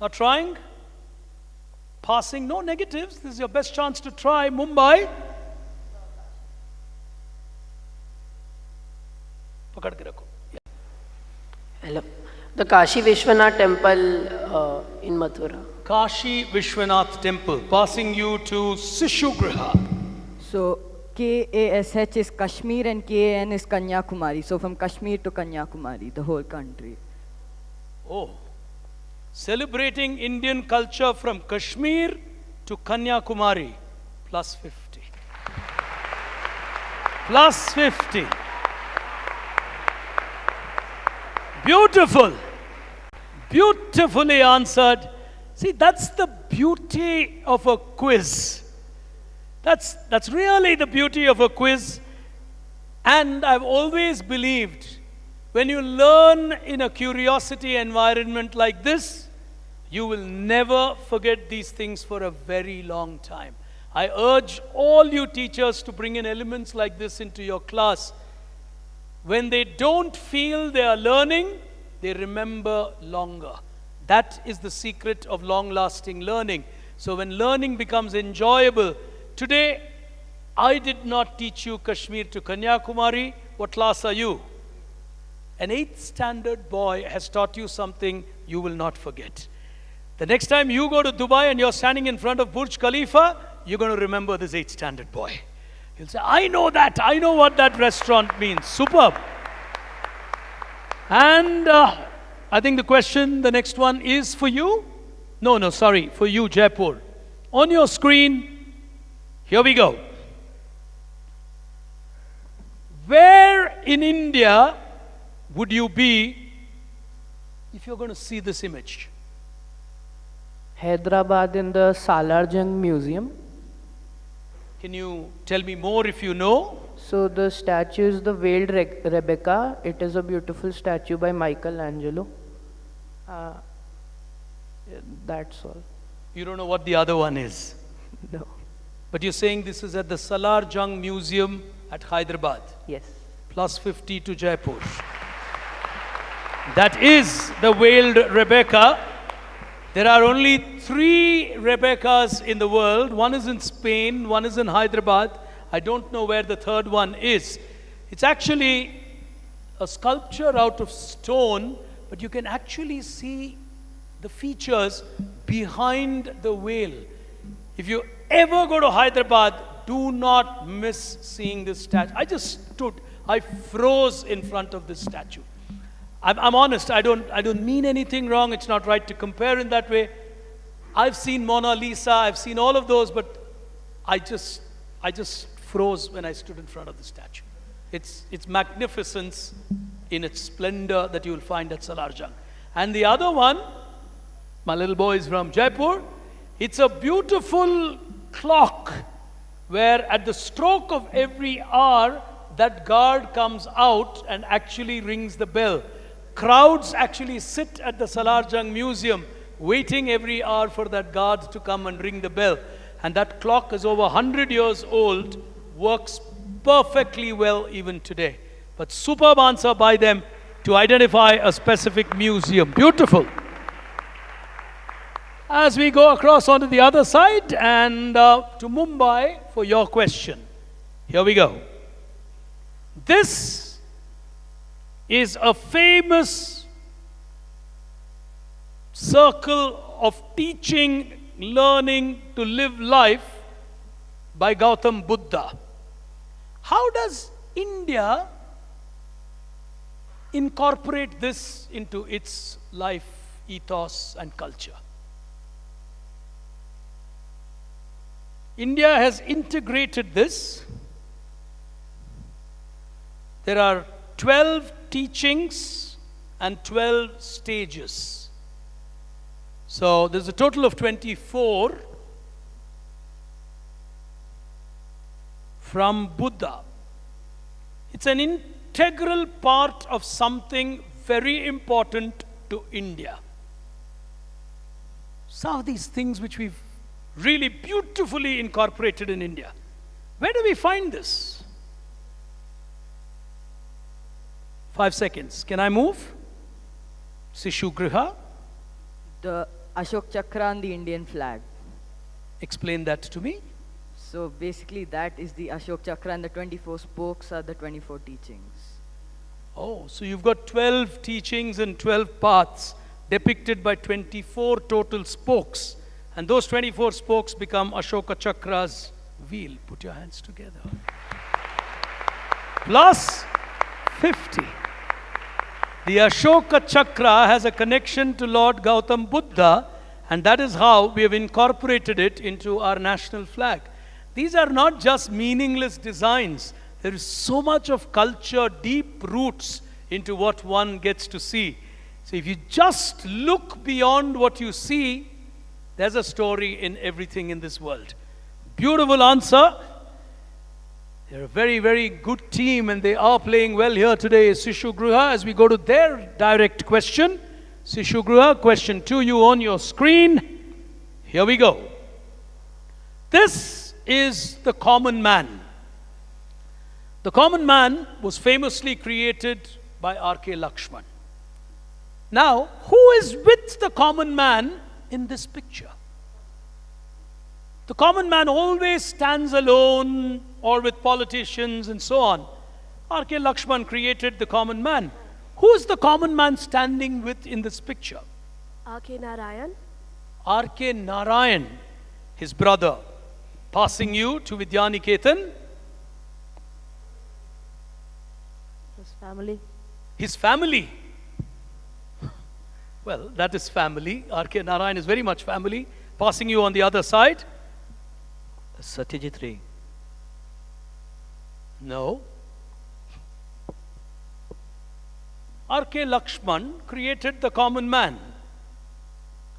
Not trying? passing. No negatives. This is your best chance to try. Mumbai. Pakad ke rakho. Hello. The Kashi Vishwanath temple in Mathura. Kashi Vishwanath temple. Passing you to Sishugriha. So KASH is Kashmir and KAN is Kanyakumari. So from Kashmir to Kanyakumari, the whole country. Oh. Celebrating Indian culture from Kashmir to Kanyakumari. Plus 50. Plus 50. Beautiful. Beautifully answered. See, that's the beauty of a quiz. That's really the beauty of a quiz. And I've always believed when you learn in a curiosity environment like this, you will never forget these things for a very long time. I urge all you teachers to bring in elements like this into your class. When they don't feel they are learning, they remember longer. That is the secret of long-lasting learning. So when learning becomes enjoyable, today I did not teach you Kashmir to Kanyakumari. What class are you? An 8th standard boy has taught you something you will not forget. The next time you go to Dubai and you're standing in front of Burj Khalifa, you're going to remember this 8th standard boy. He'll say, I know that. I know what that restaurant means. Superb. And I think the question, the next one is for you. No, sorry, for you, Jaipur. On your screen, here we go. Where in India would you be if you're going to see this image? Hyderabad in the Salarjung Museum. Can you tell me more if you know? So the statue is the Veiled Rebecca. It is a beautiful statue by Michelangelo. That's all. You don't know what the other one is? No. But you're saying this is at the Salarjung Museum at Hyderabad? Yes. Plus 50 to Jaipur. That is the Veiled Rebecca. There are only 3 Rebeccas in the world. One is in Spain, one is in Hyderabad. I don't know where the third one is. It's actually a sculpture out of stone, but you can actually see the features behind the veil. If you ever go to Hyderabad, do not miss seeing this statue. I just stood, I froze in front of this statue. I'm honest, I don't mean anything wrong. It's not right to compare in that way. I've seen Mona Lisa, I've seen all of those, but I just froze when I stood in front of the statue. It's magnificence in its splendor that you will find at Salarjung. And the other one, my little boy is from Jaipur. It's a beautiful clock where at the stroke of every hour, that guard comes out and actually rings the bell. Crowds actually sit at the Salarjung Museum waiting every hour for that guard to come and ring the bell. And that clock is over 100 years old, works perfectly well even today. But superb answer by them to identify a specific museum. Beautiful. As we go across onto the other side and to Mumbai for your question. Here we go. This is a famous circle of teaching, learning to live life by Gautam Buddha. How does India incorporate this into its life, ethos and culture? India has integrated this. There are 12 teachings and 12 stages. So there's a total of 24 from Buddha. It's an integral part of something very important to India. Some of these things which we've really beautifully incorporated in India. Where do we find this? 5 seconds. Can I move? Sishu Griha. The Ashok Chakra and the Indian flag. Explain that to me. So basically that is the Ashok Chakra and the 24 spokes are the 24 teachings. Oh, so you've got 12 teachings and 12 paths depicted by 24 total spokes. And those 24 spokes become Ashoka Chakra's wheel. Put your hands together. Plus 50. The Ashoka Chakra has a connection to Lord Gautam Buddha, and that is how we have incorporated it into our national flag. These are not just meaningless designs. There is so much of culture, deep roots into what one gets to see. So if you just look beyond what you see, there's a story in everything in this world. Beautiful answer. They're a very, very good team and they are playing well here today. Sishu Gruha, as we go to their direct question. Sishu Gruha, question to you on your screen. Here we go. This is the common man. The common man was famously created by R.K. Lakshman. Now, who is with the common man in this picture? The common man always stands alone or with politicians and so on. R.K. Lakshman created the common man. Who is the common man standing with in this picture? R.K. Narayan. R.K. Narayan, his brother. Passing you to Vidyaniketan. His family. His family. Well, that is family. R.K. Narayan is very much family. Passing you on the other side. Satyajit Ray. No. R.K. Lakshman created the common man.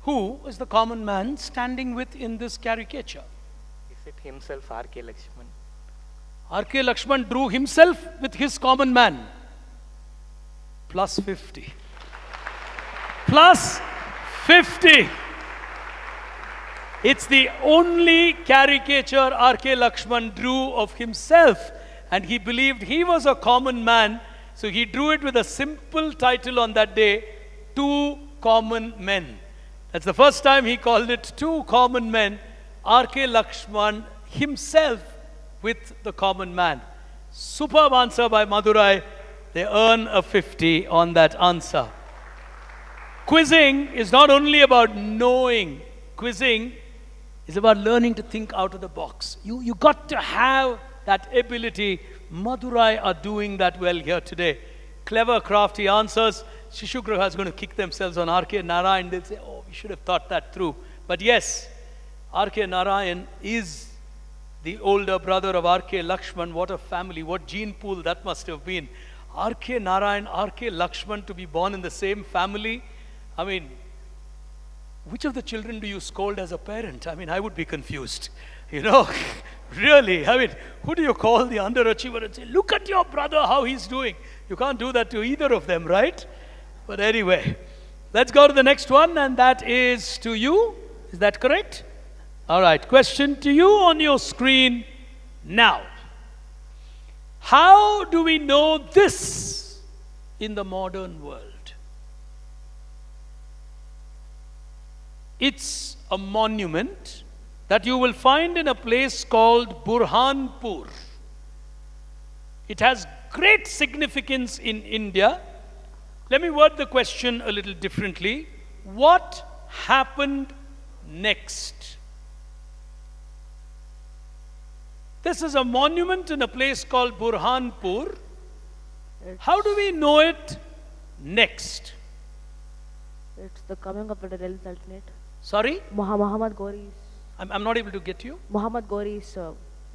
Who is the common man standing with in this caricature? Is it himself, R.K. Lakshman? R.K. Lakshman drew himself with his common man. Plus 50. Plus 50. It's the only caricature R.K. Lakshman drew of himself. And he believed he was a common man. So he drew it with a simple title on that day, Two Common Men. That's the first time he called it Two Common Men. R.K. Lakshman himself with the common man. Superb answer by Madurai. They earn a 50 on that answer. Quizzing is not only about knowing. Quizzing is about learning to think out of the box. You got to have that ability. Madurai are doing that well here today. Clever, crafty answers. Shishugraha is going to kick themselves on R.K. Narayan. They'll say, oh, we should have thought that through. But yes, R.K. Narayan is the older brother of R.K. Lakshman. What a family, what gene pool that must have been. R.K. Narayan, R.K. Lakshman to be born in the same family. I mean, which of the children do you scold as a parent? I mean, I would be confused. You know, really. I mean, who do you call the underachiever and say, look at your brother, how he's doing? You can't do that to either of them, right? But anyway, let's go to the next one, and that is to you. Is that correct? All right, question to you on your screen now. How do we know this in the modern world? It's a monument that you will find in a place called Burhanpur. It has great significance in India. Let me word the question a little differently. What happened next? This is a monument in a place called Burhanpur. How do we know it next? It's the coming of the alternate. Sorry? Muhammad Ghori. I'm not able to get you. Muhammad Ghori is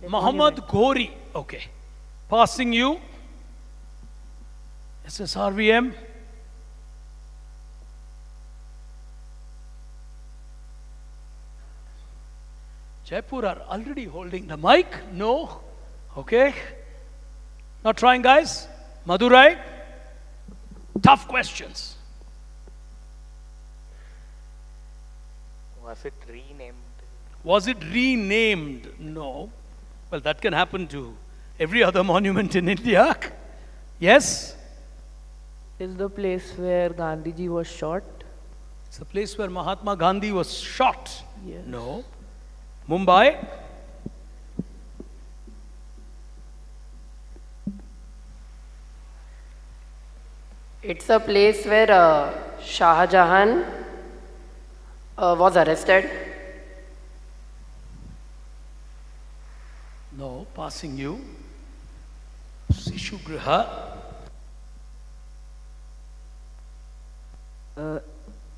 Muhammad Ghori. Okay. Passing you. SSRVM. Jaipur are already holding the mic. No. Okay. Not trying, guys. Madurai. Tough questions. Was it renamed? Was it renamed? No. Well, that can happen to every other monument in India. Yes? Is the place where Gandhiji was shot? It's the place where Mahatma Gandhi was shot. Yes. No. Mumbai. It's a place where Shah Jahan was arrested. No, passing you. Sishugriha.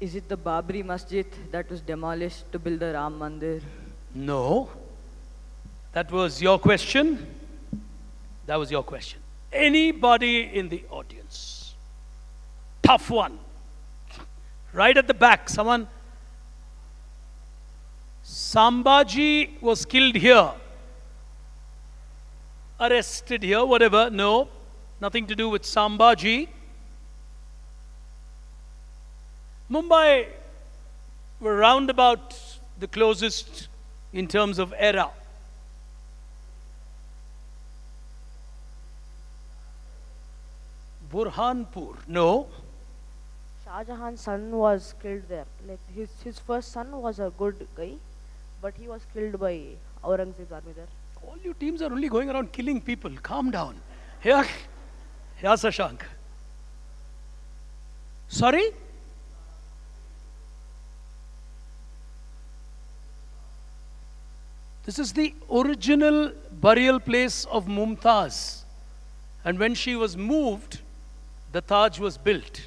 Is it the Babri Masjid that was demolished to build the Ram Mandir? No. That was your question. That was your question. Anybody in the audience? Tough one. Right at the back, someone. Sambhaji was killed here. Arrested here, whatever. No, nothing to do with Sambhaji. Mumbai were round about the closest in terms of era. Burhanpur, no. Shah Jahan's son was killed there. Like his first son was a good guy, but he was killed by Aurangzeb's army there. All you teams are only going around killing people. Calm down. Here, Shashank. Sorry? This is the original burial place of Mumtaz. And when she was moved, the Taj was built.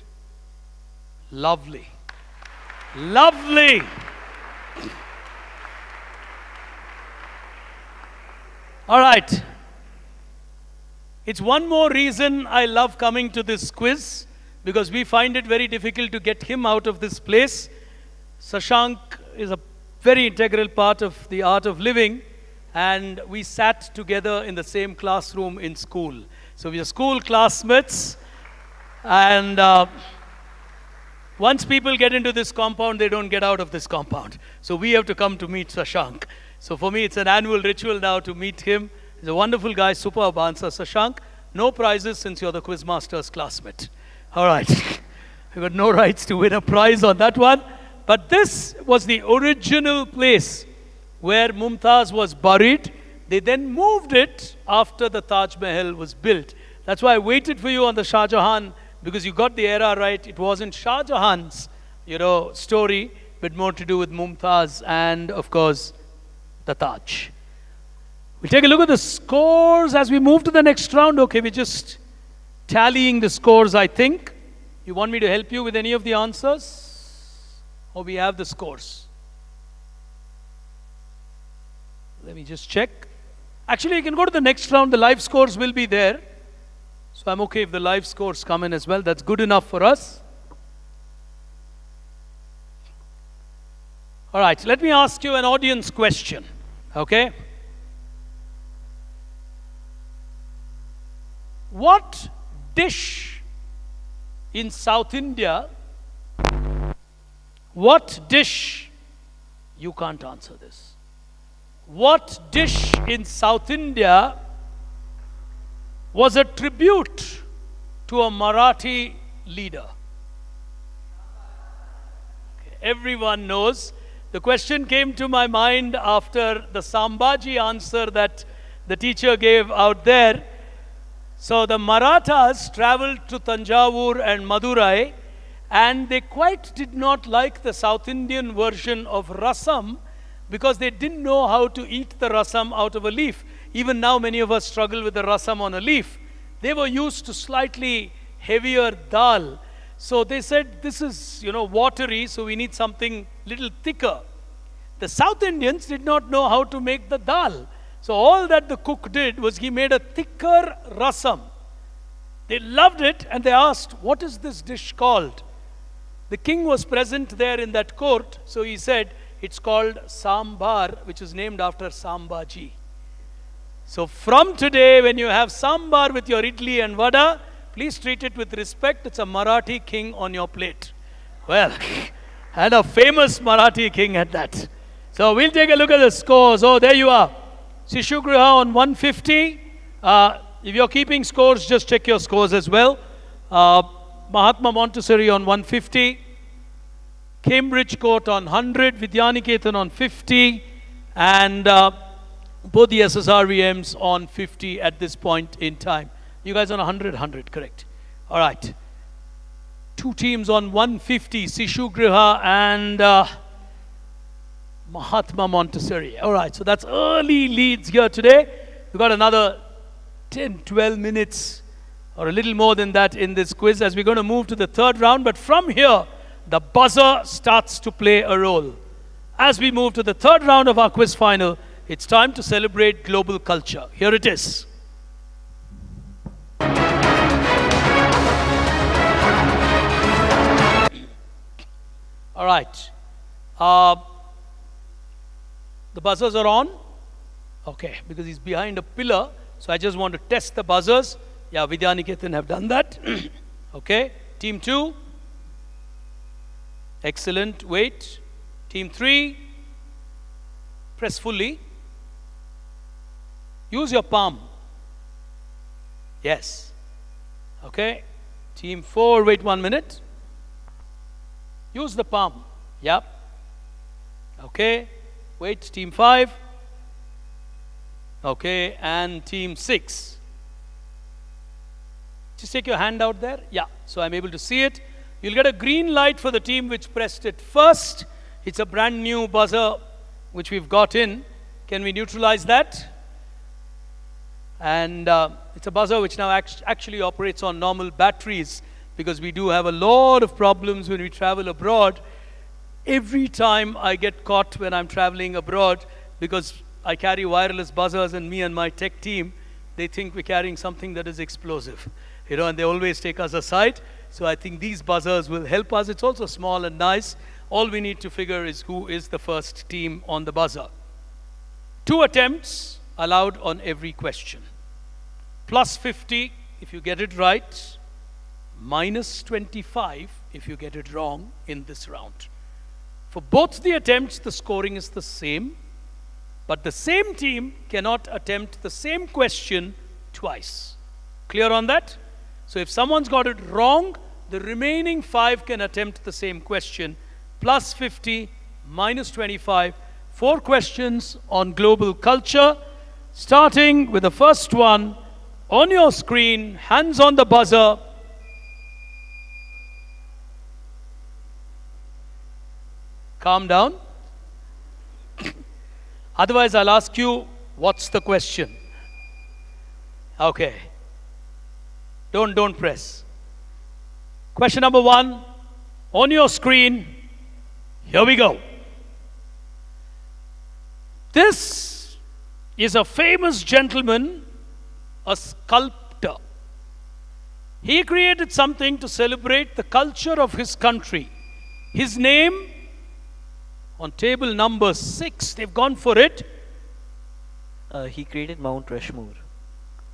Lovely. Lovely. All right. It's one more reason I love coming to this quiz, because we find it very difficult to get him out of this place. Shashank is a very integral part of the art of living, and we sat together in the same classroom in school. So we are school classmates, and once people get into this compound, they don't get out of this compound. So we have to come to meet Shashank. So for me, it's an annual ritual now to meet him. He's a wonderful guy, superb answer. Shashank, no prizes since you're the Quizmaster's classmate. All right. You've got no rights to win a prize on that one. But this was the original place where Mumtaz was buried. They then moved it after the Taj Mahal was built. That's why I waited for you on the Shah Jahan, because you got the era right. It wasn't Shah Jahan's, story, but more to do with Mumtaz and, of course, the Taj. We'll take a look at the scores as we move to the next round. Okay, we're just tallying the scores, I think. You want me to help you with any of the answers? Or we have the scores? Let me just check. Actually, you can go to the next round. The live scores will be there. So I'm okay if the live scores come in as well. That's good enough for us. All right, let me ask you an audience question. Okay? What dish in South India, you can't answer this. What dish in South India was a tribute to a Marathi leader? Okay, everyone knows. The question came to my mind after the Sambhaji answer that the teacher gave out there. So the Marathas traveled to Tanjavur and Madurai, and they quite did not like the South Indian version of rasam, because they didn't know how to eat the rasam out of a leaf. Even now, many of us struggle with the rasam on a leaf. They were used to slightly heavier dal. So they said, this is, watery, so we need something little thicker. The South Indians did not know how to make the dal. So all that the cook did was he made a thicker rasam. They loved it, and they asked, what is this dish called? The king was present there in that court, so he said, it's called sambar, which is named after Sambhaji. So from today, when you have sambar with your idli and vada, please treat it with respect. It's a Marathi king on your plate. Well, and a famous Marathi king at that. So we'll take a look at the scores. Oh, there you are. Sishugriha on 150. If you're keeping scores, just check your scores as well. Mahatma Montessori on 150. Cambridge Court on 100. Vidyaniketan on 50. And both the SSRVMs on 50 at this point in time. You guys on 100, correct. All right. 2 teams on 150, Sishu Griha and Mahatma Montessori. All right, so that's early leads here today. We've got another 10, 12 minutes or a little more than that in this quiz as we're going to move to the third round. But from here, the buzzer starts to play a role. As we move to the third round of our quiz final, it's time to celebrate global culture. Here it is. All right. The buzzers are on. Okay, because he's behind a pillar. So I just want to test the buzzers. Yeah, Vidya Niketan have done that. Okay. Team 2. Excellent. Wait. Team 3. Press fully. Use your palm. Yes. Okay. Team 4. Wait 1 minute. Use the palm. Yep. Okay. Wait. Team 5. Okay. And team 6. Just take your hand out there. Yeah. So I'm able to see it. You'll get a green light for the team which pressed it first. It's a brand new buzzer which we've got in. Can we neutralize that? And it's a buzzer which now actually operates on normal batteries, because we do have a lot of problems when we travel abroad. Every time I get caught when I'm traveling abroad, because I carry wireless buzzers and me and my tech team, they think we're carrying something that is explosive. You know, and they always take us aside. So I think these buzzers will help us. It's also small and nice. All we need to figure is who is the first team on the buzzer. 2 attempts allowed on every question. Plus 50 if you get it right. Minus 25 if you get it wrong in this round. For both the attempts, the scoring is the same. But the same team cannot attempt the same question twice. Clear on that? So if someone's got it wrong, the remaining 5 can attempt the same question. Plus 50, minus 25. 4 questions on global culture. Starting with the first one on your screen, hands on the buzzer. Calm down. Otherwise, I'll ask you, what's the question? Okay. Don't press. Question number 1 on your screen. Here we go. This is a famous gentleman, a sculptor. He created something to celebrate the culture of his country. His name, on table number 6, they've gone for it. He created Mount Rushmore.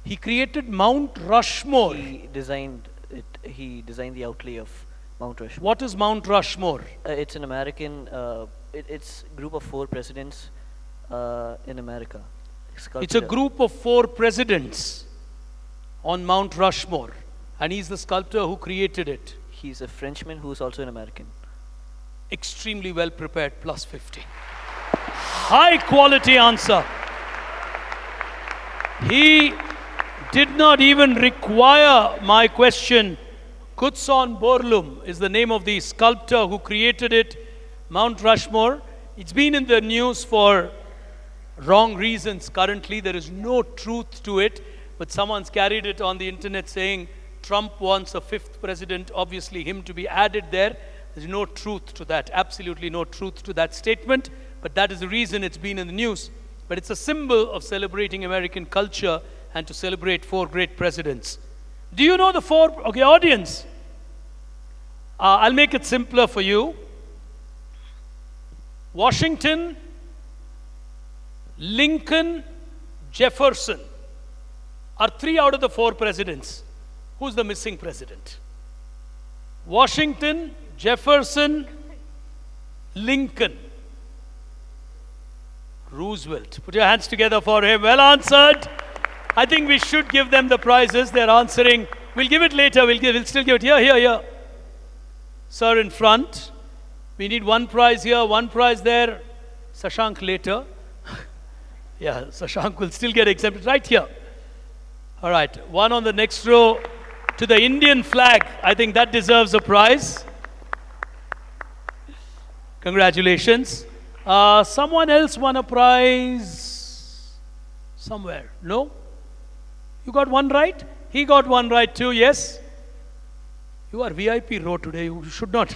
He created Mount Rushmore. He designed it. He designed the outlay of Mount Rushmore. What is Mount Rushmore? It's an American. It's a group of 4 presidents in America. It's a group of 4 presidents on Mount Rushmore, and he's the sculptor who created it. He's a Frenchman who's also an American. Extremely well prepared, plus 50. High quality answer. He did not even require my question. Kutson Borlum is the name of the sculptor who created it, Mount Rushmore. It's been in the news for wrong reasons currently. There is no truth to it, but someone's carried it on the internet saying Trump wants a 5th president, obviously him to be added there. There's no truth to that, absolutely no truth to that statement, but that is the reason it's been in the news. But it's a symbol of celebrating American culture and to celebrate 4 great presidents. Do you know the 4? Okay, audience. I'll make it simpler for you. Washington, Lincoln, Jefferson are 3 out of the 4 presidents. Who's the missing president? Washington, Jefferson, Lincoln. Roosevelt. Put your hands together for him. Well answered. I think we should give them the prizes. They're answering. We'll give it later. We'll still give it. Here. Sir, in front. We need 1 prize here, 1 prize there. Shashank later. Yeah, so Shank will still get exempted right here. All right, one on the next row to the Indian flag. I think that deserves a prize. Congratulations. Someone else won a prize somewhere. No? You got one right? He got one right too, yes? You are VIP row today. You should not.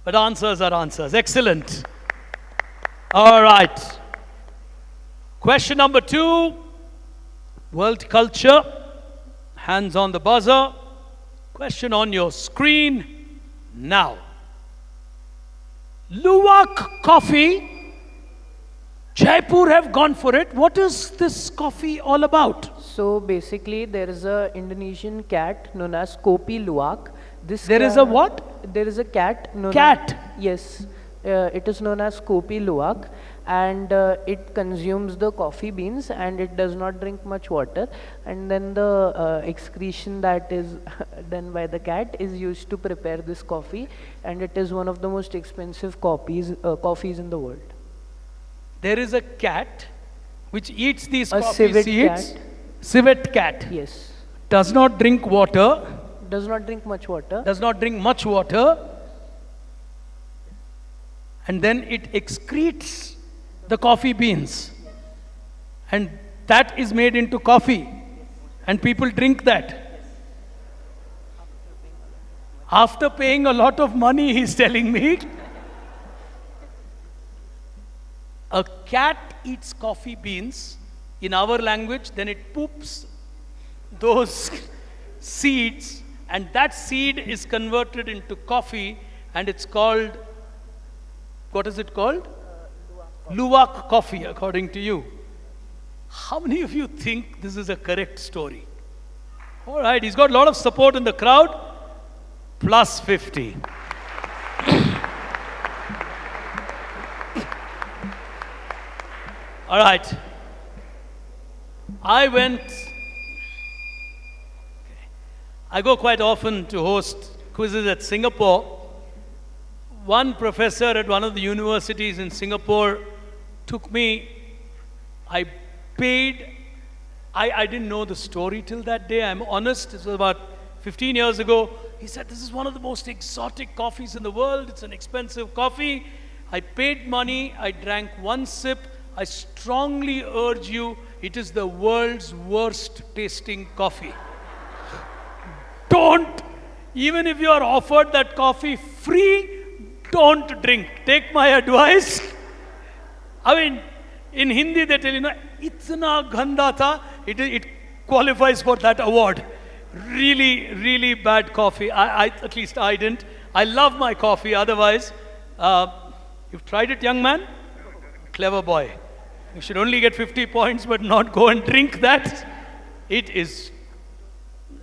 But answers are answers. Excellent. All right. Question number 2. World culture. Hands on the buzzer. Question on your screen now. Luwak coffee. Jaipur have gone for it. What is this coffee all about? So basically, there is a Indonesian cat known as Kopi Luwak. There is a what? There is a cat known Cat? Yes. It is known as Kopi Luwak, and it consumes the coffee beans and it does not drink much water, and then the excretion that is done by the cat is used to prepare this coffee, and it is one of the most expensive coffees in the world. There is a cat which eats these A coffee civet seeds. cat. Civet cat. Yes. Does not drink water. Does not drink much water. Does not drink much water. And then it excretes the coffee beans. And that is made into coffee. And people drink that. After paying a lot of money, he's telling me. A cat eats coffee beans in our language, then it poops those seeds, and that seed is converted into coffee, and it's called, what is it called? Luwak coffee, according to you. How many of you think this is a correct story? All right, he's got a lot of support in the crowd. Plus 50. All right. I go quite often to host quizzes at Singapore. One professor at one of the universities in Singapore took me. I paid. I didn't know the story till that day. I'm honest. This was about 15 years ago. He said, this is one of the most exotic coffees in the world. It's an expensive coffee. I paid money. I drank one sip. I strongly urge you, it is the world's worst tasting coffee. Don't, even if you are offered that coffee free, don't drink. Take my advice. I mean, in Hindi they tell you, itna ganda tha, it qualifies for that award. Really, really bad coffee. At least I didn't. I love my coffee, otherwise. You've tried it, young man? Clever boy. You should only get 50 points, but not go and drink that. It is...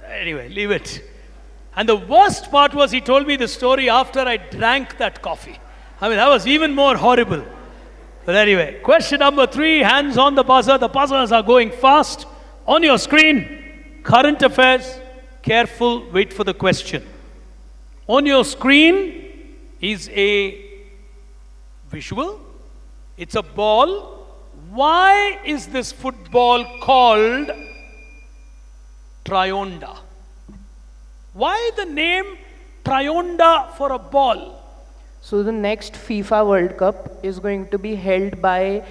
Anyway, leave it. And the worst part was he told me the story after I drank that coffee. I mean, that was even more horrible. But anyway, question number 3, hands on the buzzer. The buzzers are going fast. On your screen, current affairs. Careful, wait for the question. On your screen is a visual. It's a ball. Why is this football called Trionda? Why the name Trionda for a ball? So the next FIFA World Cup is going to be held by,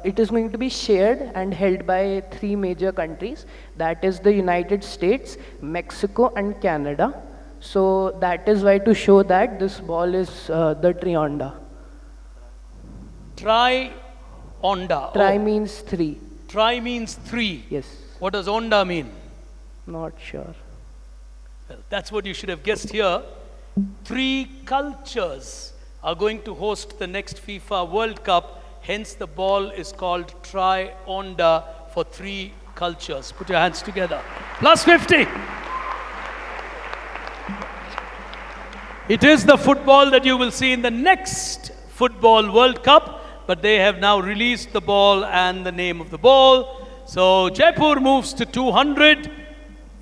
it is going to be shared and held by 3 major countries. That is the United States, Mexico and Canada. So that is why, to show that this ball is the Trionda. Onda. Tri means 3. Tri means 3. Yes. What does onda mean? Not sure. Well, that's what you should have guessed here. 3 cultures are going to host the next FIFA World Cup. Hence, the ball is called Tri-onda for 3 cultures. Put your hands together. Plus 50. It is the football that you will see in the next Football World Cup. But they have now released the ball and the name of the ball. So Jaipur moves to 200.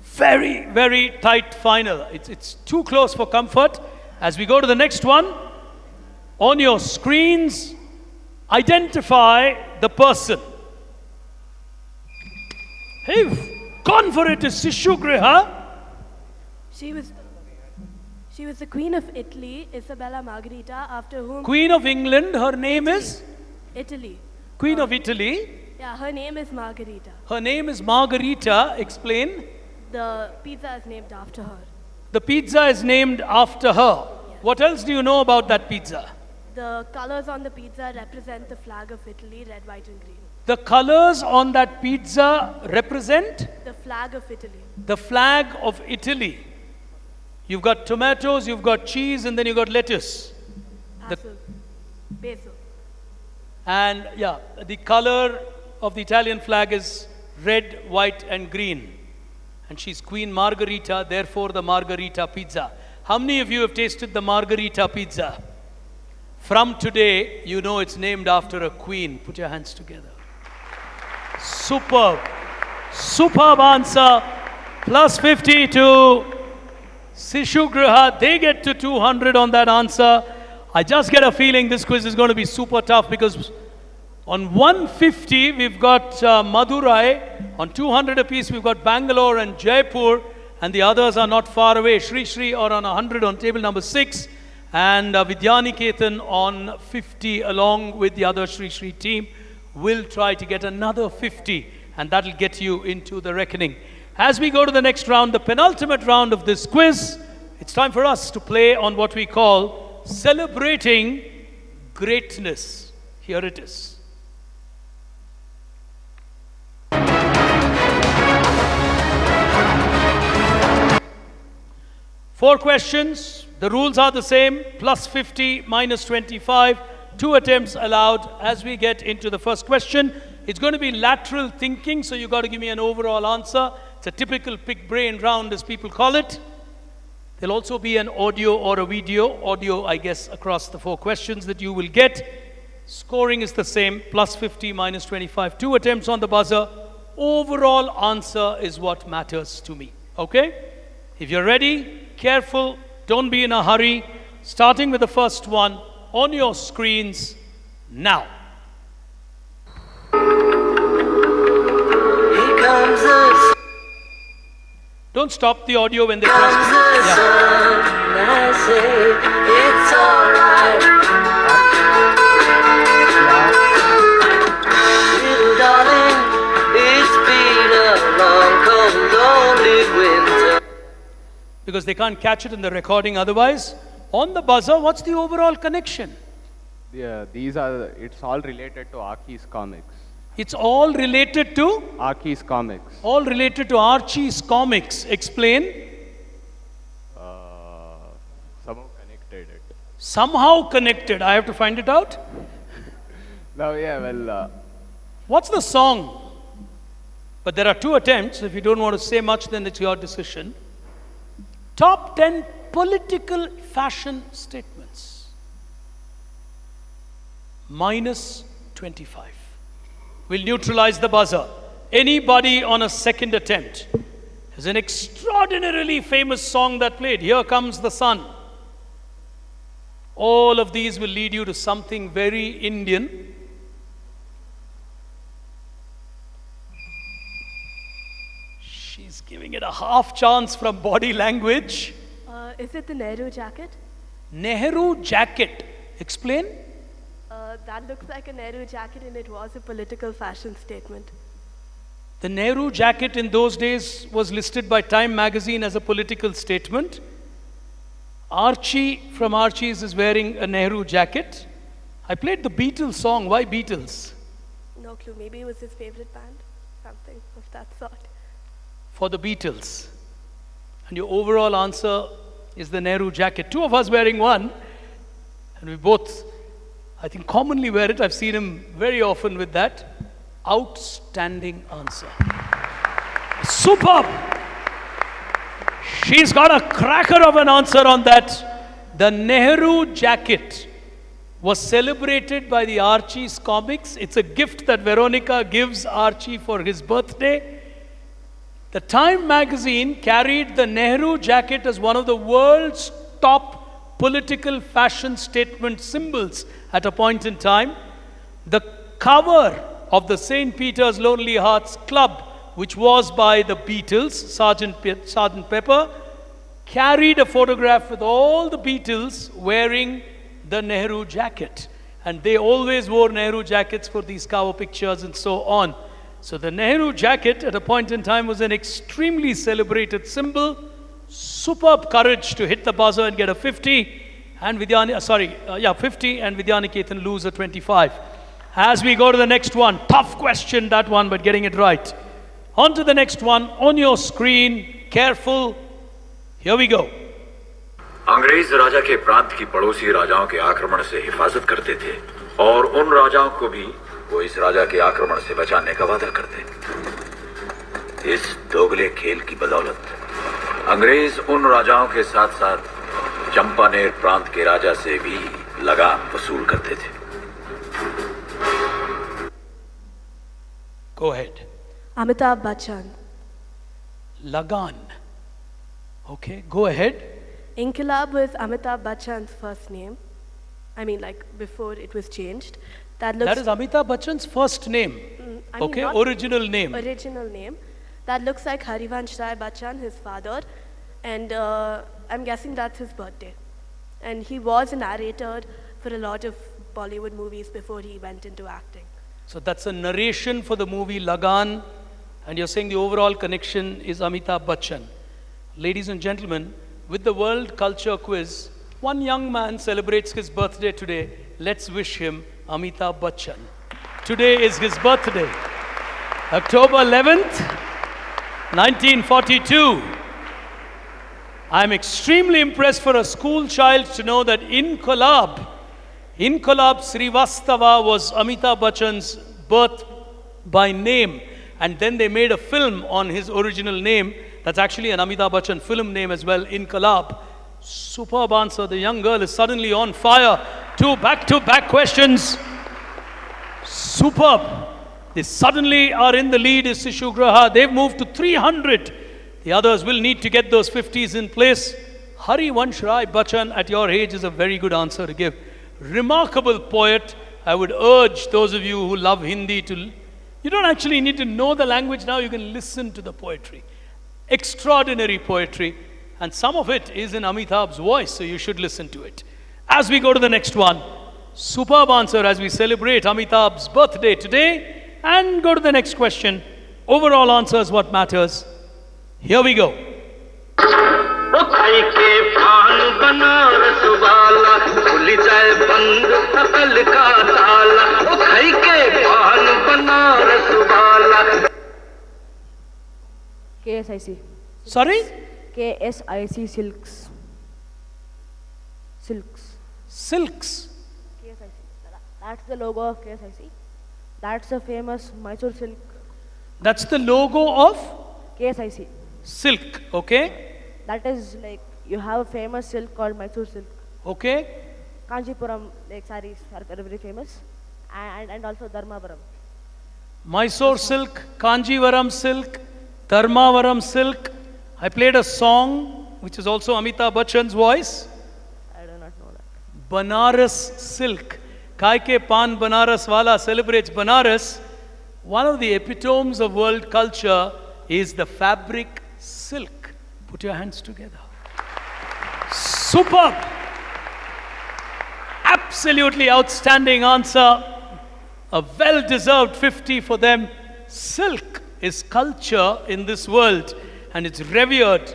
Very, very tight final. It's too close for comfort. As we go to the next one, on your screens, identify the person. Hey, gone for it is Sishugriha. She was the Queen of Italy, Isabella Margherita, after whom... Queen of England, her name is? Italy. Queen of Italy. Yeah, her name is Margherita. Her name is Margherita. Explain. The pizza is named after her. The pizza is named after her. Yes. What else do you know about that pizza? The colors on the pizza represent the flag of Italy, red, white and green. The colors on that pizza represent? The flag of Italy. The flag of Italy. You've got tomatoes, you've got cheese, and then you've got lettuce. Basil. And yeah, the color of the Italian flag is red, white, and green. And she's Queen Margherita, therefore the Margherita pizza. How many of you have tasted the Margherita pizza? From today, you know it's named after a queen. Put your hands together. Superb. Superb answer. Plus 50 to Sishugriha. They get to 200 on that answer. I just get a feeling this quiz is going to be super tough because on 150, we've got Madurai. On 200 apiece, we've got Bangalore and Jaipur. And the others are not far away. Shri are on 100 on table number 6. And Vidyaniketan on 50 along with the other Shri team will try to get another 50. And that'll get you into the reckoning. As we go to the next round, the penultimate round of this quiz, it's time for us to play on what we call Celebrating Greatness. Here it is. 4 questions. The rules are the same. Plus 50, minus 25. 2 attempts allowed. As we get into the first question, it's going to be lateral thinking, so you've got to give me an overall answer. It's a typical Pickbrain round, as people call it. There'll also be an audio or a video. Audio, I guess, across the 4 questions that you will get. Scoring is the same. Plus 50, minus 25. 2 attempts on the buzzer. Overall answer is what matters to me. Okay? If you're ready, careful, don't be in a hurry. Starting with the first one on your screens now. Here comes the Don't stop the audio when they press. I say it's alright. Little darling, it's been a long, cold, lonely winter. Because they can't catch it in the recording otherwise. On the buzzer, what's the overall connection? Yeah, it's all related to Archie's comics. It's all related to? Archie's comics. All related to Archie's comics. Explain. Somehow connected it. Somehow connected. I have to find it out? No, yeah, well... What's the song? But there are 2 attempts. If you don't want to say much, then it's your decision. Top 10 political fashion statements. Minus 25. We'll neutralize the buzzer. Anybody on a second attempt? There's an extraordinarily famous song that played. Here Comes the Sun. All of these will lead you to something very Indian. She's giving it a half chance from body language. Is it the Nehru jacket? Nehru jacket. Explain. That looks like a Nehru jacket and it was a political fashion statement. The Nehru jacket in those days was listed by Time magazine as a political statement. Archie from Archie's is wearing a Nehru jacket. I played the Beatles song. Why Beatles? No clue. Maybe it was his favorite band. Something of that sort. For the Beatles. And your overall answer is the Nehru jacket. 2 of us wearing one. And we both, I think, commonly wear it. I've seen him very often with that. Outstanding answer. Superb! She's got a cracker of an answer on that. The Nehru jacket was celebrated by the Archie's comics. It's a gift that Veronica gives Archie for his birthday. The Time magazine carried the Nehru jacket as one of the world's top political fashion statement symbols at a point in time. The cover of the St. Peter's Lonely Hearts Club, which was by the Beatles, Sgt. Pepper, carried a photograph with all the Beatles wearing the Nehru jacket. And they always wore Nehru jackets for these cover pictures and so on. So the Nehru jacket at a point in time was an extremely celebrated symbol. Superb courage to hit the buzzer and get a 50. And 50 and Vidyaniketan lose a 25. As we go to the next one, tough question that one, but getting it right. On to the next one, on your screen, careful. Here we go. अंग्रेज राजा के प्रांत की पड़ोसी राजाओं के आक्रमण से हिफाजत करते थे और उन राजाओं को भी वो इस राजा के आक्रमण से बचाने का वादा करते। इस दोगले खेल की बदौलत अंग्रेज उन राजाओं के साथ साथ चंपानेर प्रांत के राजा से भी लगान वसूल करते थे। Go ahead. Amitabh Bachchan. Lagan. Okay, go ahead. Inquilab was Amitabh Bachchan's first name. I mean, like before it was changed. That is Amitabh Bachchan's first name. Okay, original name. Original name. That looks like Harivansh Rai Bachchan, his father. And I'm guessing that's his birthday. And he was a narrator for a lot of Bollywood movies before he went into acting. So that's a narration for the movie Lagan. And you're saying the overall connection is Amitabh Bachchan. Ladies and gentlemen, with the World Culture Quiz, one young man celebrates his birthday today. Let's wish him Amitabh Bachchan. Today is his birthday. October 11th, 1942. I'm extremely impressed for a school child to know that Inquilab Srivastava was Amitabh Bachchan's birth by name. And then they made a film on his original name. That's actually an Amitabh Bachchan film name as well, Inquilab. Superb answer. The young girl is suddenly on fire. 2 back-to-back questions. Superb. They suddenly are in the lead, is Sishu Graha. They've moved to 300. The others will need to get those 50s in place. Harivansh Rai Bachchan at your age is a very good answer to give. Remarkable poet. I would urge those of you who love Hindi to... You don't actually need to know the language now. You can listen to the poetry. Extraordinary poetry. And some of it is in Amitabh's voice, so you should listen to it. As we go to the next one, superb answer as we celebrate Amitabh's birthday today. And go to the next question. Overall answer is what matters. Here we go. KSIC. Sorry? KSIC Silks. Silks. KSIC. That's the logo of KSIC. That's a famous Mysore silk. That's the logo of? KSIC. Silk, okay. That is like, you have a famous silk called Mysore silk. Okay. Kanchipuram like sarees are very famous. And also Dharmavaram. Mysore silk, Kanjivaram silk, Dharmavaram silk. I played a song which is also Amitabh Bachchan's voice. I do not know that. Banaras silk. Kai ke Pan Banaras Wala celebrates Banaras. One of the epitomes of world culture is the fabric silk. Put your hands together. Superb. Absolutely outstanding answer. A well-deserved 50 for them. Silk is culture in this world, and it's revered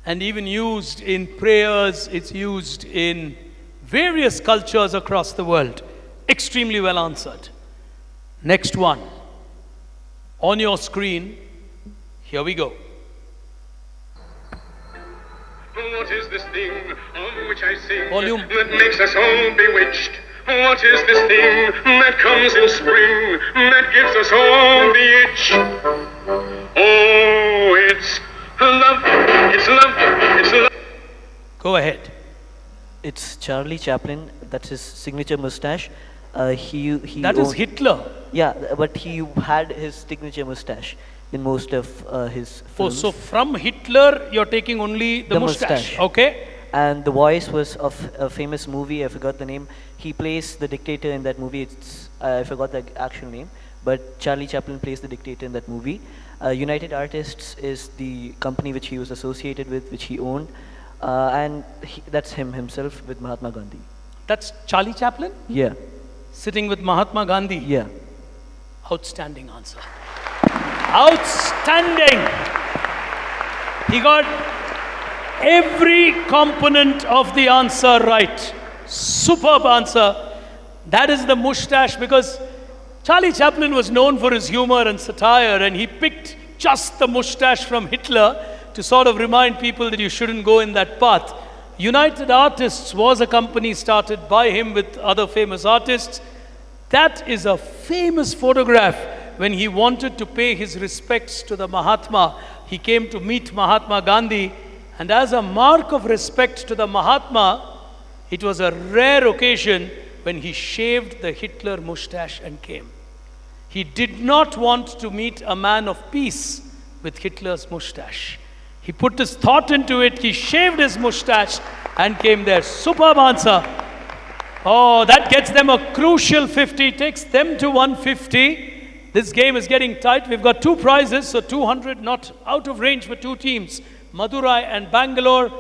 and even used in prayers. It's used in various cultures across the world. Extremely well answered. Next one. On your screen, here we go. What is this thing on which I sing Volume. that makes us all bewitched? What is this thing that comes in spring that gives us all the itch? Oh, it's love, it's love, it's love. Go ahead. It's Charlie Chaplin. That's his signature mustache. That is Hitler. Yeah, but he had his signature mustache in most of his films. Oh, so from Hitler, you're taking only the mustache. Okay. And the voice was of a famous movie, I forgot the name. He plays the dictator in that movie. I forgot the actual name, but Charlie Chaplin plays the dictator in that movie. United Artists is the company which he was associated with, which he owned, and that's himself with Mahatma Gandhi. That's Charlie Chaplin? Yeah. Sitting with Mahatma Gandhi? Yeah. Outstanding answer. Outstanding! He got every component of the answer right. Superb answer. That is the mustache, because Charlie Chaplin was known for his humor and satire, and he picked just the mustache from Hitler to sort of remind people that you shouldn't go in that path. United Artists was a company started by him with other famous artists. That is a famous photograph when he wanted to pay his respects to the Mahatma. He came to meet Mahatma Gandhi, and as a mark of respect to the Mahatma, it was a rare occasion when he shaved the Hitler mustache and came. He did not want to meet a man of peace with Hitler's mustache. He put his thought into it, he shaved his mustache and came there. Superb answer. Oh, that gets them a crucial 50, takes them to 150. This game is getting tight. We've got 2 prizes, so 200 not out of range for 2 teams. Madurai and Bangalore.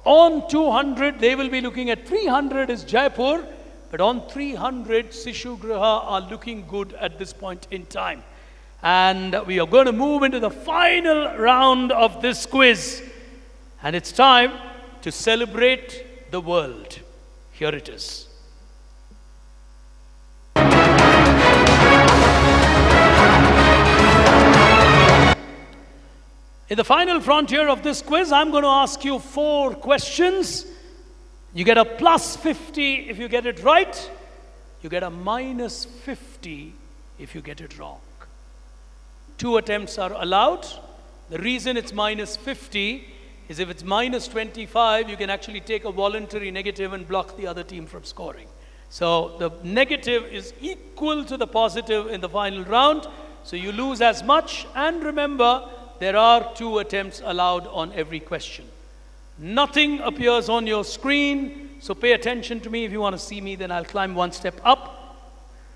On 200, they will be looking at 300 is Jaipur. But on 300, Sishu Griha are looking good at this point in time. And we are going to move into the final round of this quiz. And it's time to celebrate the world. Here it is. In the final frontier of this quiz, I'm going to ask you 4 questions. You get a plus 50 if you get it right. You get a minus 50 if you get it wrong. 2 attempts are allowed. The reason it's minus 50 is if it's minus 25, you can actually take a voluntary negative and block the other team from scoring. So the negative is equal to the positive in the final round. So you lose as much. And remember, there are 2 attempts allowed on every question. Nothing appears on your screen, so pay attention to me. If you want to see me, then I'll climb 1 step up.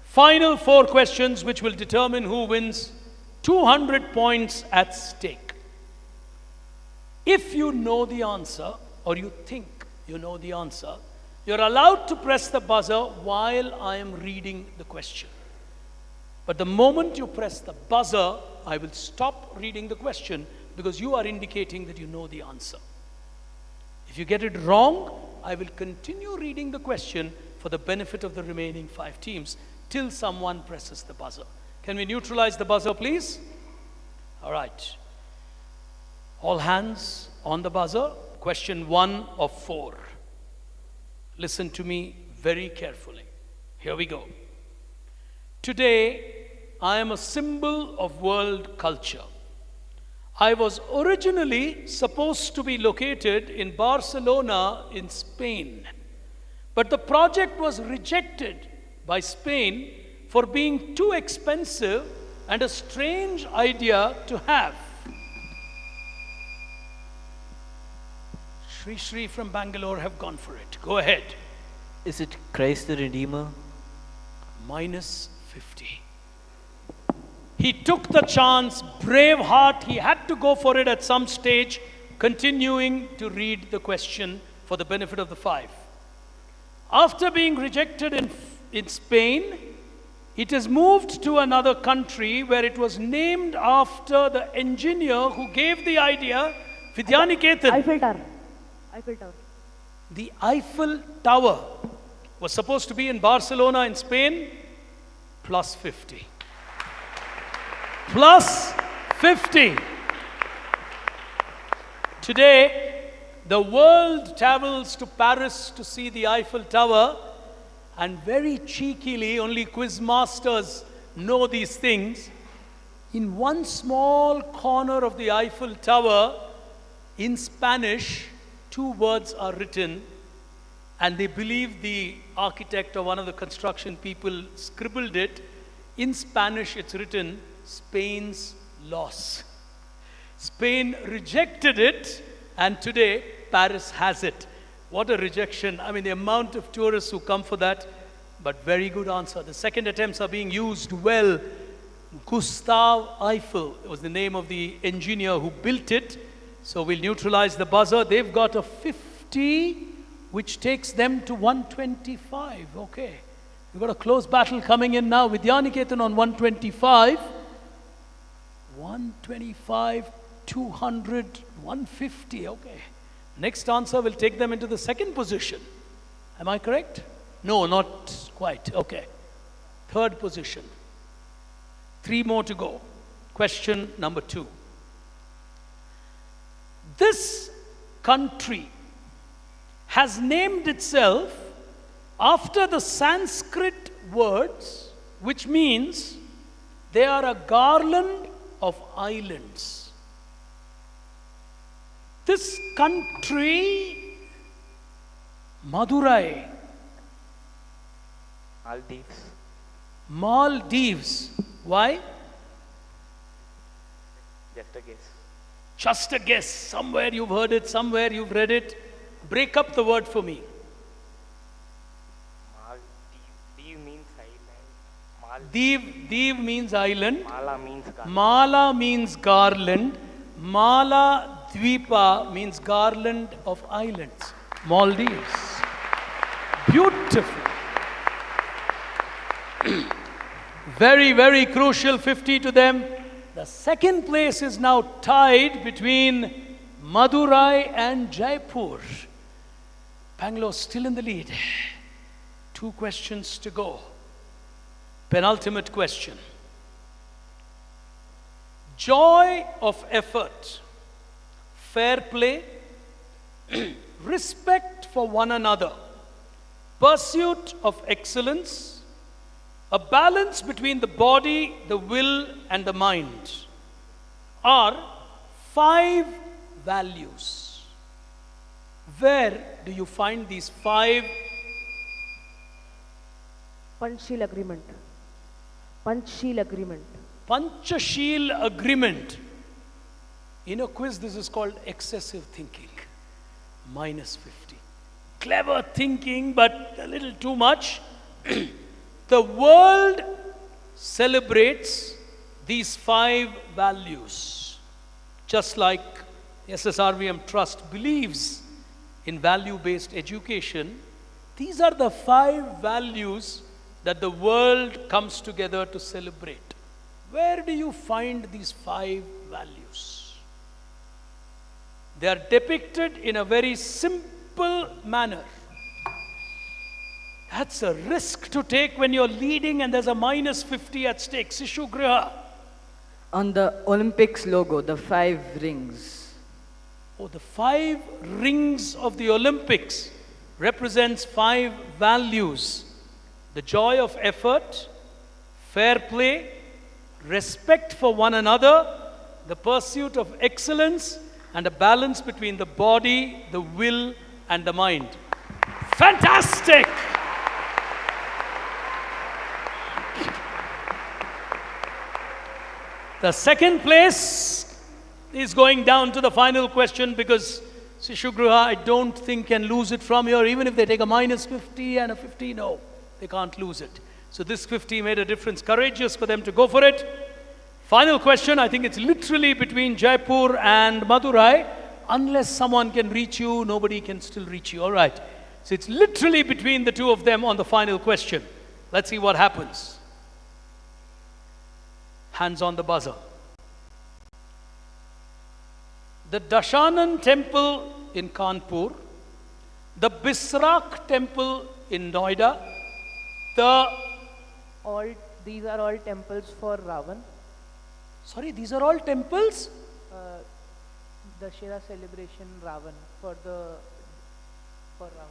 Final 4 questions which will determine who wins. 200 points at stake. If you know the answer, or you think you know the answer, you're allowed to press the buzzer while I am reading the question. But the moment you press the buzzer, I will stop reading the question because you are indicating that you know the answer. If you get it wrong, I will continue reading the question for the benefit of the remaining 5 teams till someone presses the buzzer. Can we neutralize the buzzer, please? All right. All hands on the buzzer. Question 1 of 4. Listen to me very carefully. Here we go. Today, I am a symbol of world culture. I was originally supposed to be located in Barcelona in Spain, but the project was rejected by Spain for being too expensive and a strange idea to have. Shri from Bangalore have gone for it. Go ahead. Is it Christ the Redeemer? Minus 50. He took the chance, brave heart. He had to go for it at some stage, continuing to read the question for the benefit of the 5. After being rejected in Spain, it is moved to another country where it was named after the engineer who gave the idea, Vidya. Eiffel Tower. Eiffel Tower. The Eiffel Tower was supposed to be in Barcelona in Spain. Plus 50. Plus 50. Today, the world travels to Paris to see the Eiffel Tower, and very cheekily, only quiz masters know these things. In one small corner of the Eiffel Tower, in Spanish, 2 words are written, and they believe the architect or one of the construction people scribbled it. In Spanish, it's written, Spain's loss. Spain rejected it, and today Paris has it. What a rejection. I mean, the amount of tourists who come for that, but very good answer. The second attempts are being used well. Gustav Eiffel was the name of the engineer who built it. So we'll neutralize the buzzer. They've got a 50, which takes them to 125. Okay. We've got a close battle coming in now. Vidyaniketan on 125. 125, 200, 150. Okay. Next answer will take them into the second position. Am I correct? No, not quite. Okay. Third position. 3 more to go. Question number 2. This country has named itself after the Sanskrit words, which means they are a garland of islands. This country, Madurai, Maldives. Maldives. Why? Just a guess. Just a guess. Somewhere you've heard it, somewhere you've read it. Break up the word for me. Maldives means island. Dev means island. Mala means garland. Mala means garland. Mala Dvipa means garland of islands. Maldives. Beautiful. Very, very crucial, 50 to them. The second place is now tied between Madurai and Jaipur. Bangalore still in the lead. 2 questions to go. Penultimate question. Joy of effort, fair play, respect for one another, pursuit of excellence, a balance between the body, the will, and the mind are 5 values. Where do you find these 5? Panchsheel agreement. Panchsheel agreement. Panchasheel agreement. In a quiz, this is called excessive thinking. Minus 50. Clever thinking, but a little too much. The world celebrates these 5 values. Just like SSRVM Trust believes in value-based education, these are the 5 values that the world comes together to celebrate. Where do you find these 5 values? They are depicted in a very simple manner. That's a risk to take when you're leading and there's a minus 50 at stake. Sishu Griha. On the Olympics logo, the 5 rings. Oh, the 5 rings of the Olympics represents 5 values. The joy of effort, fair play, respect for one another, the pursuit of excellence, and a balance between the body, the will, and the mind. Fantastic! The second place is going down to the final question because Sishugruha, I don't think, can lose it from here. Even if they take a minus 50 and a 50, no, they can't lose it. So this 50 made a difference. Courageous for them to go for it. Final question, I think it's literally between Jaipur and Madurai. Unless someone can reach you, nobody can still reach you. All right. So it's literally between the 2 of them on the final question. Let's see what happens. Hands on the buzzer. The Dashanan temple in Kanpur, the Bisrak temple in Noida, These are all temples for Ravan. Sorry, these are all temples? Dashera celebration Ravan for Ravan.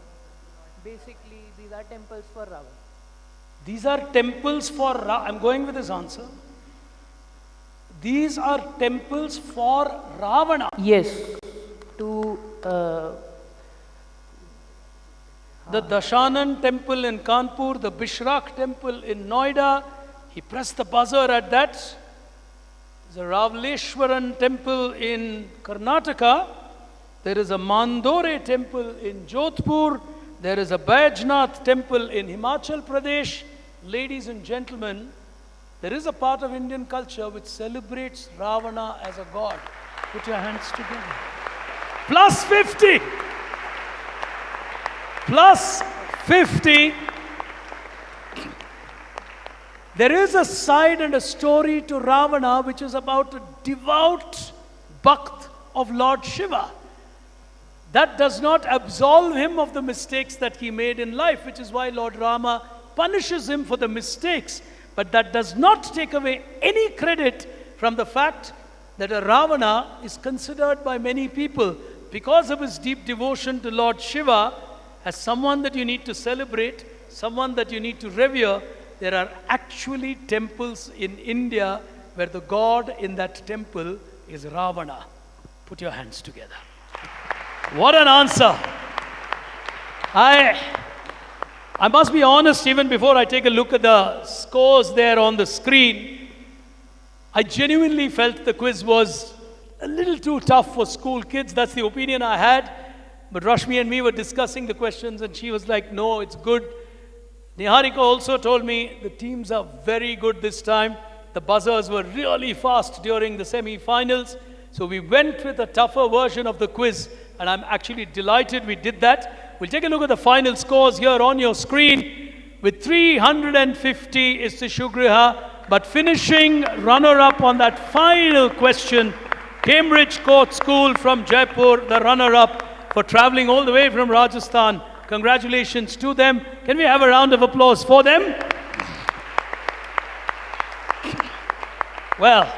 Basically, these are temples for Ravan. These are temples for I'm going with this answer. These are temples for Ravana. Yes. To the Dashanan temple in Kanpur, the Bishrak temple in Noida. He pressed the buzzer at that. The Ravleshwaran temple in Karnataka, There is a Mandore temple in Jodhpur. There is a Bajnath temple in Himachal Pradesh. Ladies and gentlemen, there is a part of Indian culture which celebrates Ravana as a god. Put your hands together. Plus 50. Plus 50. There is a side and a story to Ravana which is about a devout Bhakt of Lord Shiva. That does not absolve him of the mistakes that he made in life, which is why Lord Rama punishes him for the mistakes. But that does not take away any credit from the fact that a Ravana is considered by many people, because of his deep devotion to Lord Shiva, as someone that you need to celebrate, someone that you need to revere. There are actually temples in India where the god in that temple is Ravana. Put your hands together. What an answer. I must be honest, even before I take a look at the scores there on the screen, I genuinely felt the quiz was a little too tough for school kids. That's the opinion I had. But Rashmi and me were discussing the questions and she was like, no, it's good. Niharika also told me the teams are very good this time. The buzzers were really fast during the semi-finals. So we went with a tougher version of the quiz. And I'm actually delighted we did that. We'll take a look at the final scores here on your screen. With 350 is the Shugriha, but finishing runner-up on that final question, Cambridge Court School from Jaipur, the runner-up for traveling all the way from Rajasthan. Congratulations to them. Can we have a round of applause for them? Well,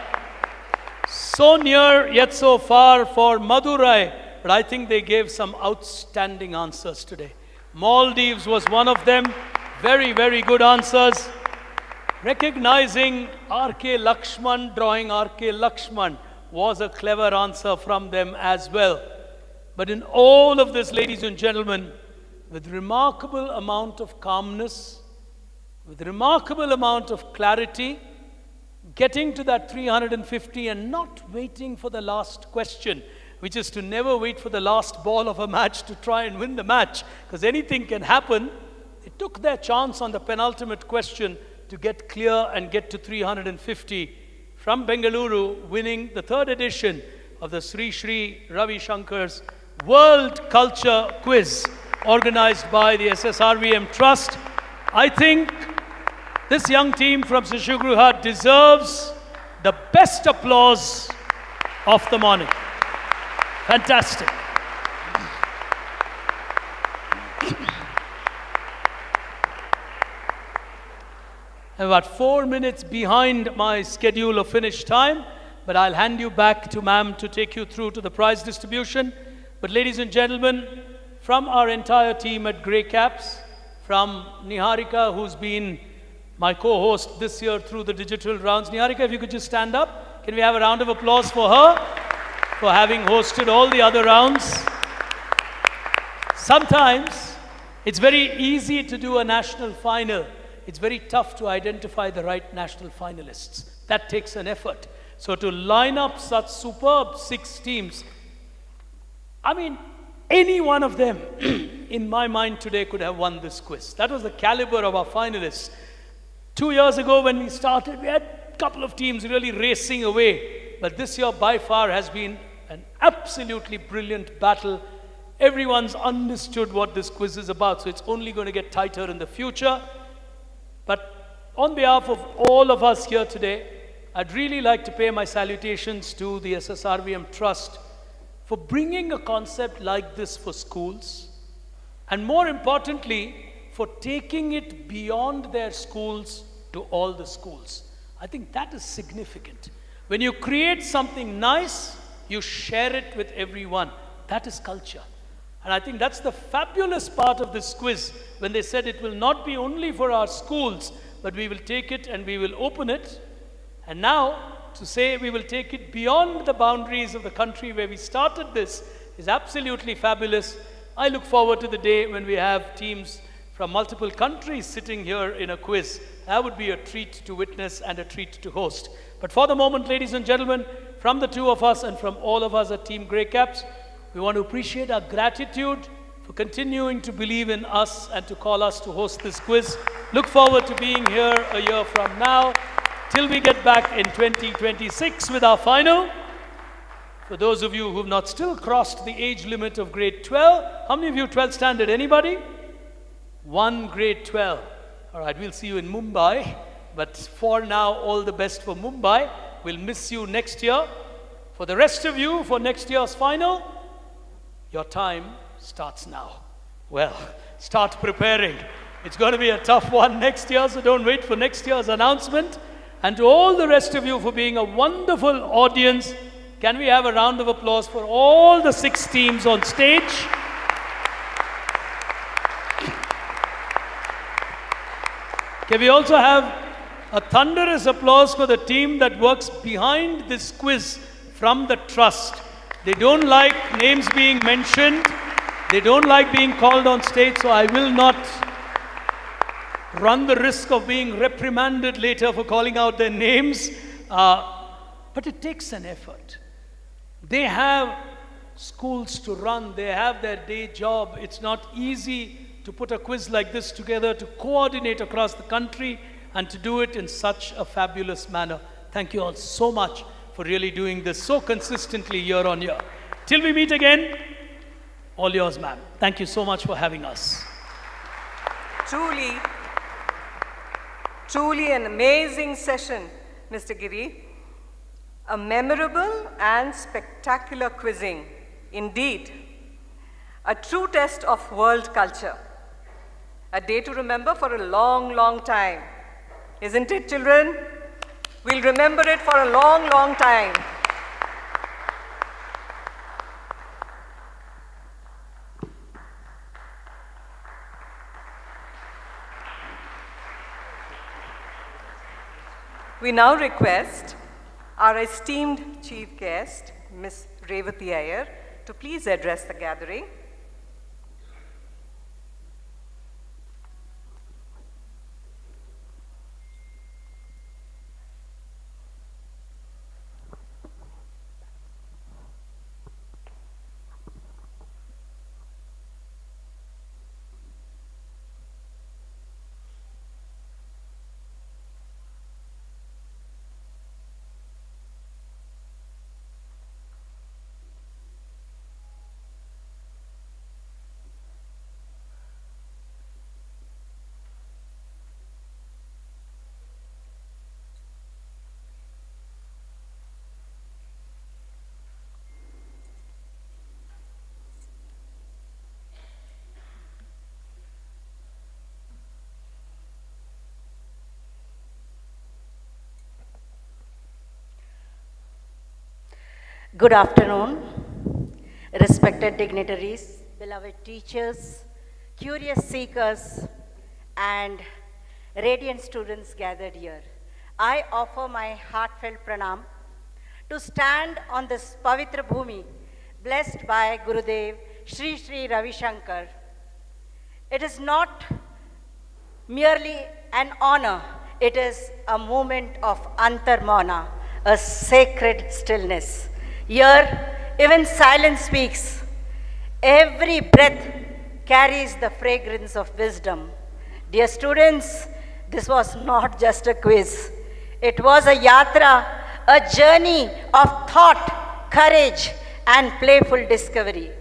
so near yet so far for Madurai. But I think they gave some outstanding answers today. Maldives was one of them. Very, very good answers. Recognizing R.K. Lakshman, drawing R.K. Lakshman was a clever answer from them as well. But in all of this, ladies and gentlemen, with remarkable amount of calmness, with remarkable amount of clarity, getting to that 350 and not waiting for the last question, which is to never wait for the last ball of a match to try and win the match, because anything can happen. They took their chance on the penultimate question to get clear and get to 350 from Bengaluru, winning the third edition of the Sri Sri Ravishankar's World Culture Quiz, organized by the SSRVM Trust. I think this young team from Sishugruha deserves the best applause of the morning. Fantastic. I'm about 4 minutes behind my schedule of finish time, but I'll hand you back to ma'am to take you through to the prize distribution. But ladies and gentlemen, from our entire team at Grey Caps, from Niharika, who's been my co-host this year through the digital rounds. Niharika, if you could just stand up. Can we have a round of applause for her for having hosted all the other rounds? Sometimes it's very easy to do a national final. It's very tough to identify the right national finalists. That takes an effort. So to line up such superb 6 teams, I mean, any one of them, in my mind today, could have won this quiz. That was the caliber of our finalists. 2 years ago when we started, we had a couple of teams really racing away. But this year, by far, has been an absolutely brilliant battle. Everyone's understood what this quiz is about, so it's only going to get tighter in the future. But on behalf of all of us here today, I'd really like to pay my salutations to the SSRVM Trust for bringing a concept like this for schools, and more importantly, for taking it beyond their schools to all the schools. I think that is significant. When you create something nice, you share it with everyone. That is culture. And I think that's the fabulous part of this quiz, when they said it will not be only for our schools, but we will take it and we will open it. And now, to say we will take it beyond the boundaries of the country where we started this is absolutely fabulous. I look forward to the day when we have teams from multiple countries sitting here in a quiz. That would be a treat to witness and a treat to host. But for the moment, ladies and gentlemen, from the two of us and from all of us at Team Grey Caps, We want to appreciate our gratitude for continuing to believe in us and to call us to host this quiz. Look forward to being here a year from now, till we get back in 2026 with our final. For those of you who have not still crossed the age limit of grade 12, how many of you 12th standard? Anybody? One grade 12. All right, we'll see you in Mumbai. But for now, all the best for Mumbai. We'll miss you next year. For the rest of you, for next year's final, your time starts now. Well, start preparing. It's going to be a tough one next year, so don't wait for next year's announcement. And to all the rest of you for being a wonderful audience, can we have a round of applause for all the 6 teams on stage? Can we also have a thunderous applause for the team that works behind this quiz from the trust? They don't like names being mentioned. They don't like being called on stage, so I will not run the risk of being reprimanded later for calling out their names. But it takes an effort. They have schools to run. They have their day job. It's not easy to put a quiz like this together, to coordinate across the country, and to do it in such a fabulous manner. Thank you all so much for really doing this so consistently year on year. Till we meet again, all yours, ma'am. Thank you so much for having us. Truly an amazing session, Mr. Giri. A memorable and spectacular quizzing, indeed. A true test of world culture. A day to remember for a long, long time. Isn't it, children? We'll remember it for a long, long time. We now request our esteemed chief guest, Ms. Revati Iyer, to please address the gathering. Good afternoon, respected dignitaries, beloved teachers, curious seekers, and radiant students gathered here. I offer my heartfelt pranam to stand on this Pavitra Bhumi, blessed by Gurudev, Shri Shri Ravishankar. It is not merely an honor, it is a moment of antarmana, a sacred stillness. Here, even silence speaks. Every breath carries the fragrance of wisdom. Dear students, this was not just a quiz. It was a yatra, a journey of thought, courage, and playful discovery.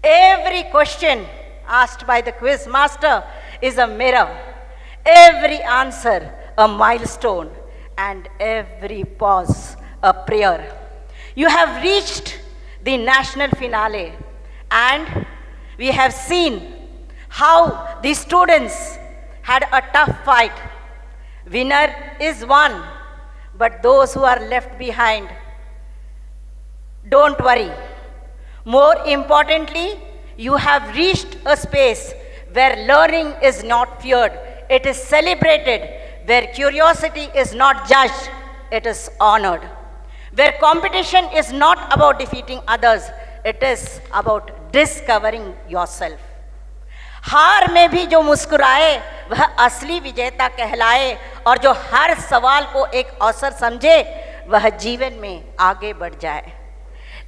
Every question asked by the quiz master is a mirror. Every answer, a milestone, and every pause, a prayer. You have reached the national finale, and we have seen how the students had a tough fight. Winner is one, but those who are left behind, don't worry. More importantly, you have reached a space where learning is not feared, it is celebrated, where curiosity is not judged, it is honored. Where competition is not about defeating others, it is about discovering yourself. हार में भी जो मुस्कुराए वह असली विजेता कहलाए, और जो हर सवाल को एक अवसर समझे वह जीवन में आगे बढ़ जाए.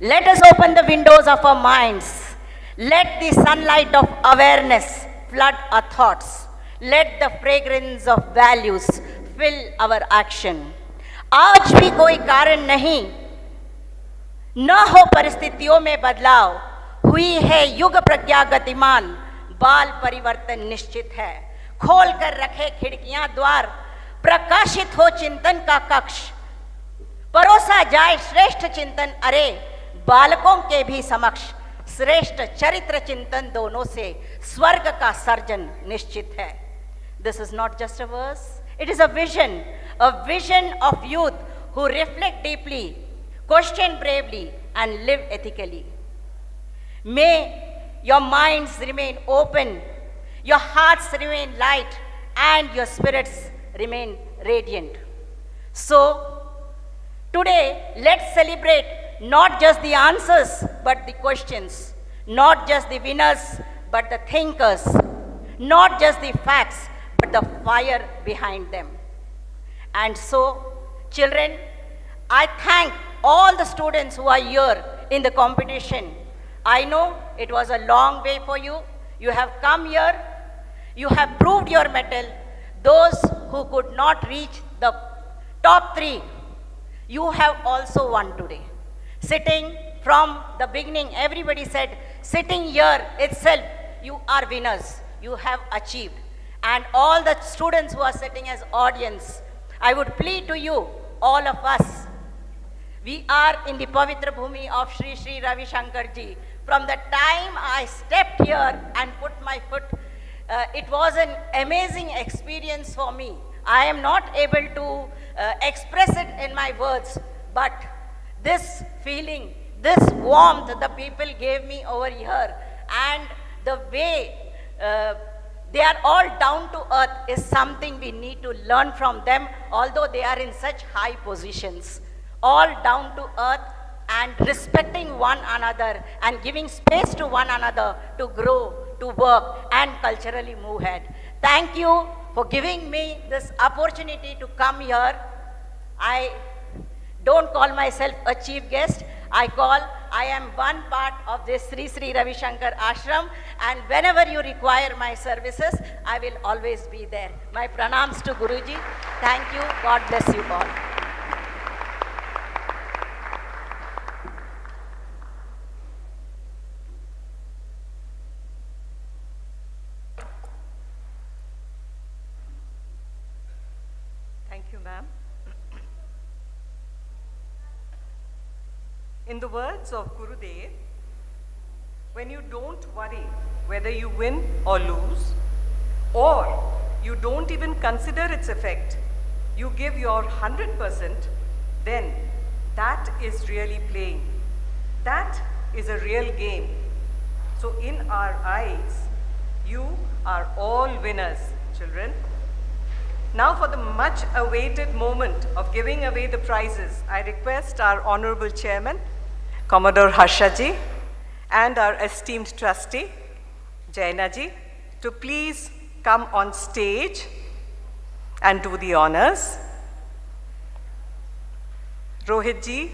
Let us open the windows of our minds. Let the sunlight of awareness flood our thoughts. Let the fragrance of values fill our action. आज भी कोई कारण नहीं, न हो परिस्थितियों में बदलाव, हुई है युग प्रज्ञा गतिमान, बाल परिवर्तन निश्चित है। खोल कर रखे खिड़कियां द्वार, प्रकाशित हो चिंतन का कक्ष, परोसा जाए श्रेष्ठ चिंतन, अरे बालकों के भी समक्ष श्रेष्ठ चरित्र चिंतन दोनों से स्वर्ग का सर्जन निश्चित है। This is not just a verse, it is a vision of youth who reflect deeply, question bravely, and live ethically. May your minds remain open, your hearts remain light, and your spirits remain radiant. So, today, let's celebrate not just the answers, but the questions, not just the winners, but the thinkers, not just the facts, but the fire behind them. And so, children, I thank all the students who are here in the competition. I know it was a long way for you. You have come here, you have proved your mettle. Those who could not reach the top 3, you have also won today. Sitting from the beginning, everybody said, sitting here itself, you are winners, you have achieved. And all the students who are sitting as audience, I would plead to you, all of us, we are in the Pavitra Bhumi of Shri Shri Ravishankar ji. From the time I stepped here and put my foot, it was an amazing experience for me. I am not able to express it in my words, but this feeling, this warmth the people gave me over here, and the way they are all down to earth is something we need to learn from them, although they are in such high positions. All down to earth and respecting one another and giving space to one another to grow, to work, and culturally move ahead. Thank you for giving me this opportunity to come here. I don't call myself a chief guest. I am one part of this Sri Sri Ravishankar Ashram, and whenever you require my services, I will always be there. My pranams to Guruji. Thank you. God bless you all. Thank you, ma'am. In the words of Gurudev, when you don't worry whether you win or lose, or you don't even consider its effect, you give your 100%, then that is really playing. That is a real game. So in our eyes, you are all winners, children. Now for the much awaited moment of giving away the prizes, I request our Honorable Chairman, Commodore Harshaji, and our esteemed trustee, Jainaji, to please come on stage and do the honors. Rohitji,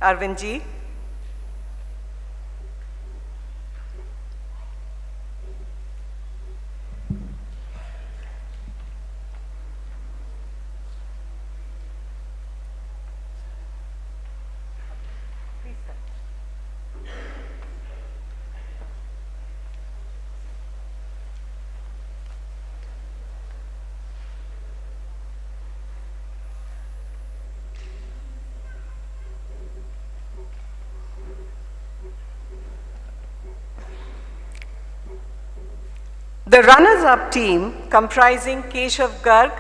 Arvindji, the runners-up team, comprising Keshav Garg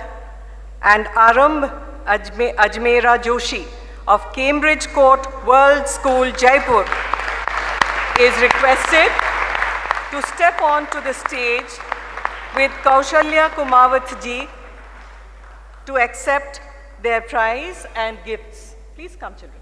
and Aramb Ajmera Joshi of Cambridge Court World School, Jaipur, is requested to step onto the stage with Kaushalya Kumawat ji to accept their prize and gifts. Please come, children.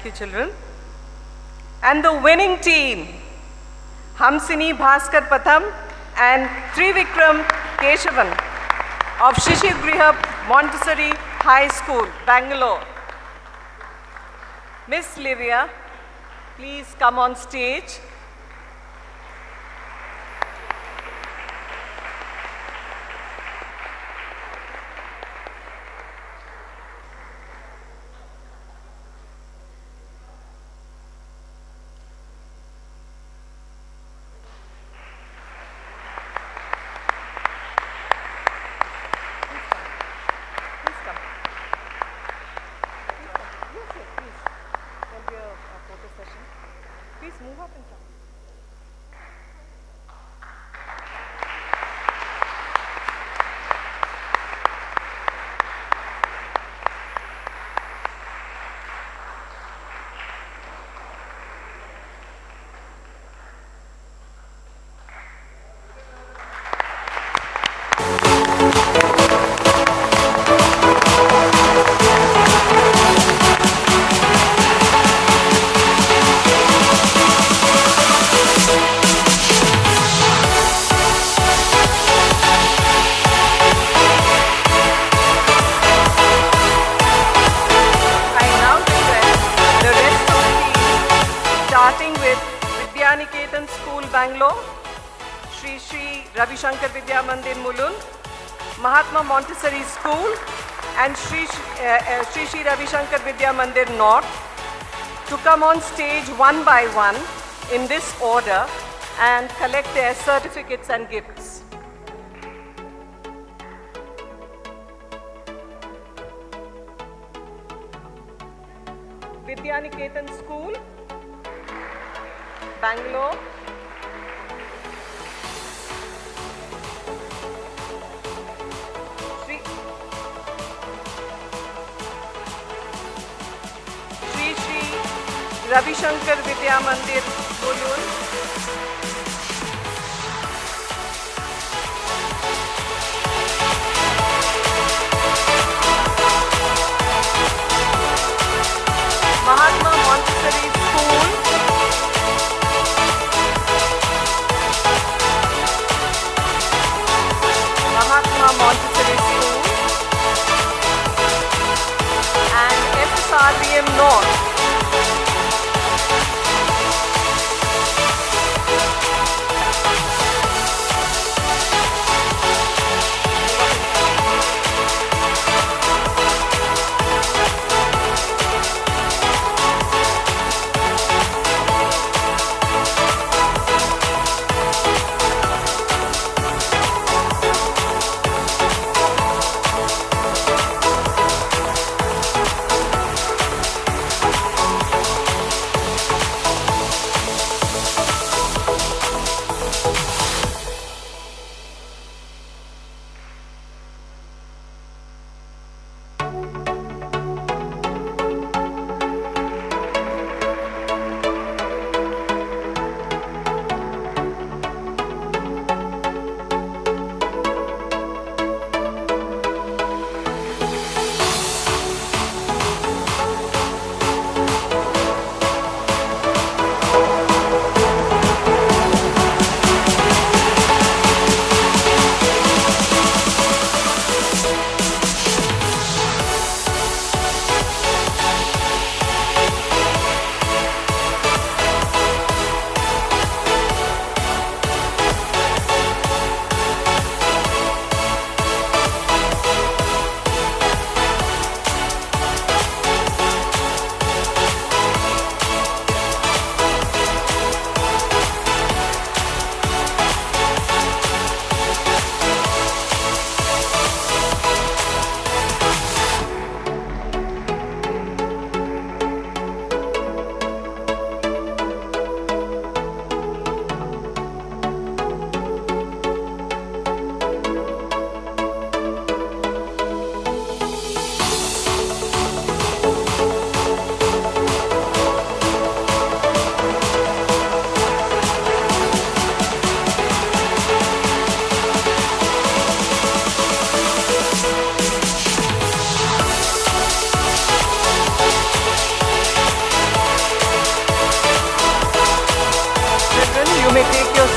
Thank you, children. And the winning team, Hamsini Bhaskar Patham and Trivikram Keshavan of Shishir Griha Montessori High School, Bangalore. Miss Livia, please come on stage. Bangalore, Shri Shri Ravishankar Vidya Mandir Mulund, Mahatma Montessori School, and Shri Shri Ravishankar Vidya Mandir North to come on stage one by one in this order and collect their certificates and gifts. Vidyaniketan School, Bangalore. Shri Shri Ravishankar Vidya Mandir, Mulund. Mahatma Montessori School, Mahatma Montessori School, and SSRVM North.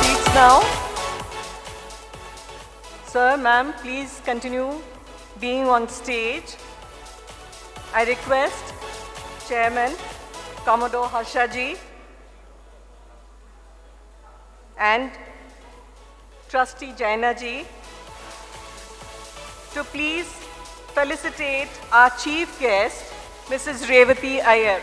seats now. Sir, ma'am, please continue being on stage. I request Chairman Commodore Harshaji and Trustee Jainaji to please felicitate our chief guest, Mrs. Revati Iyer.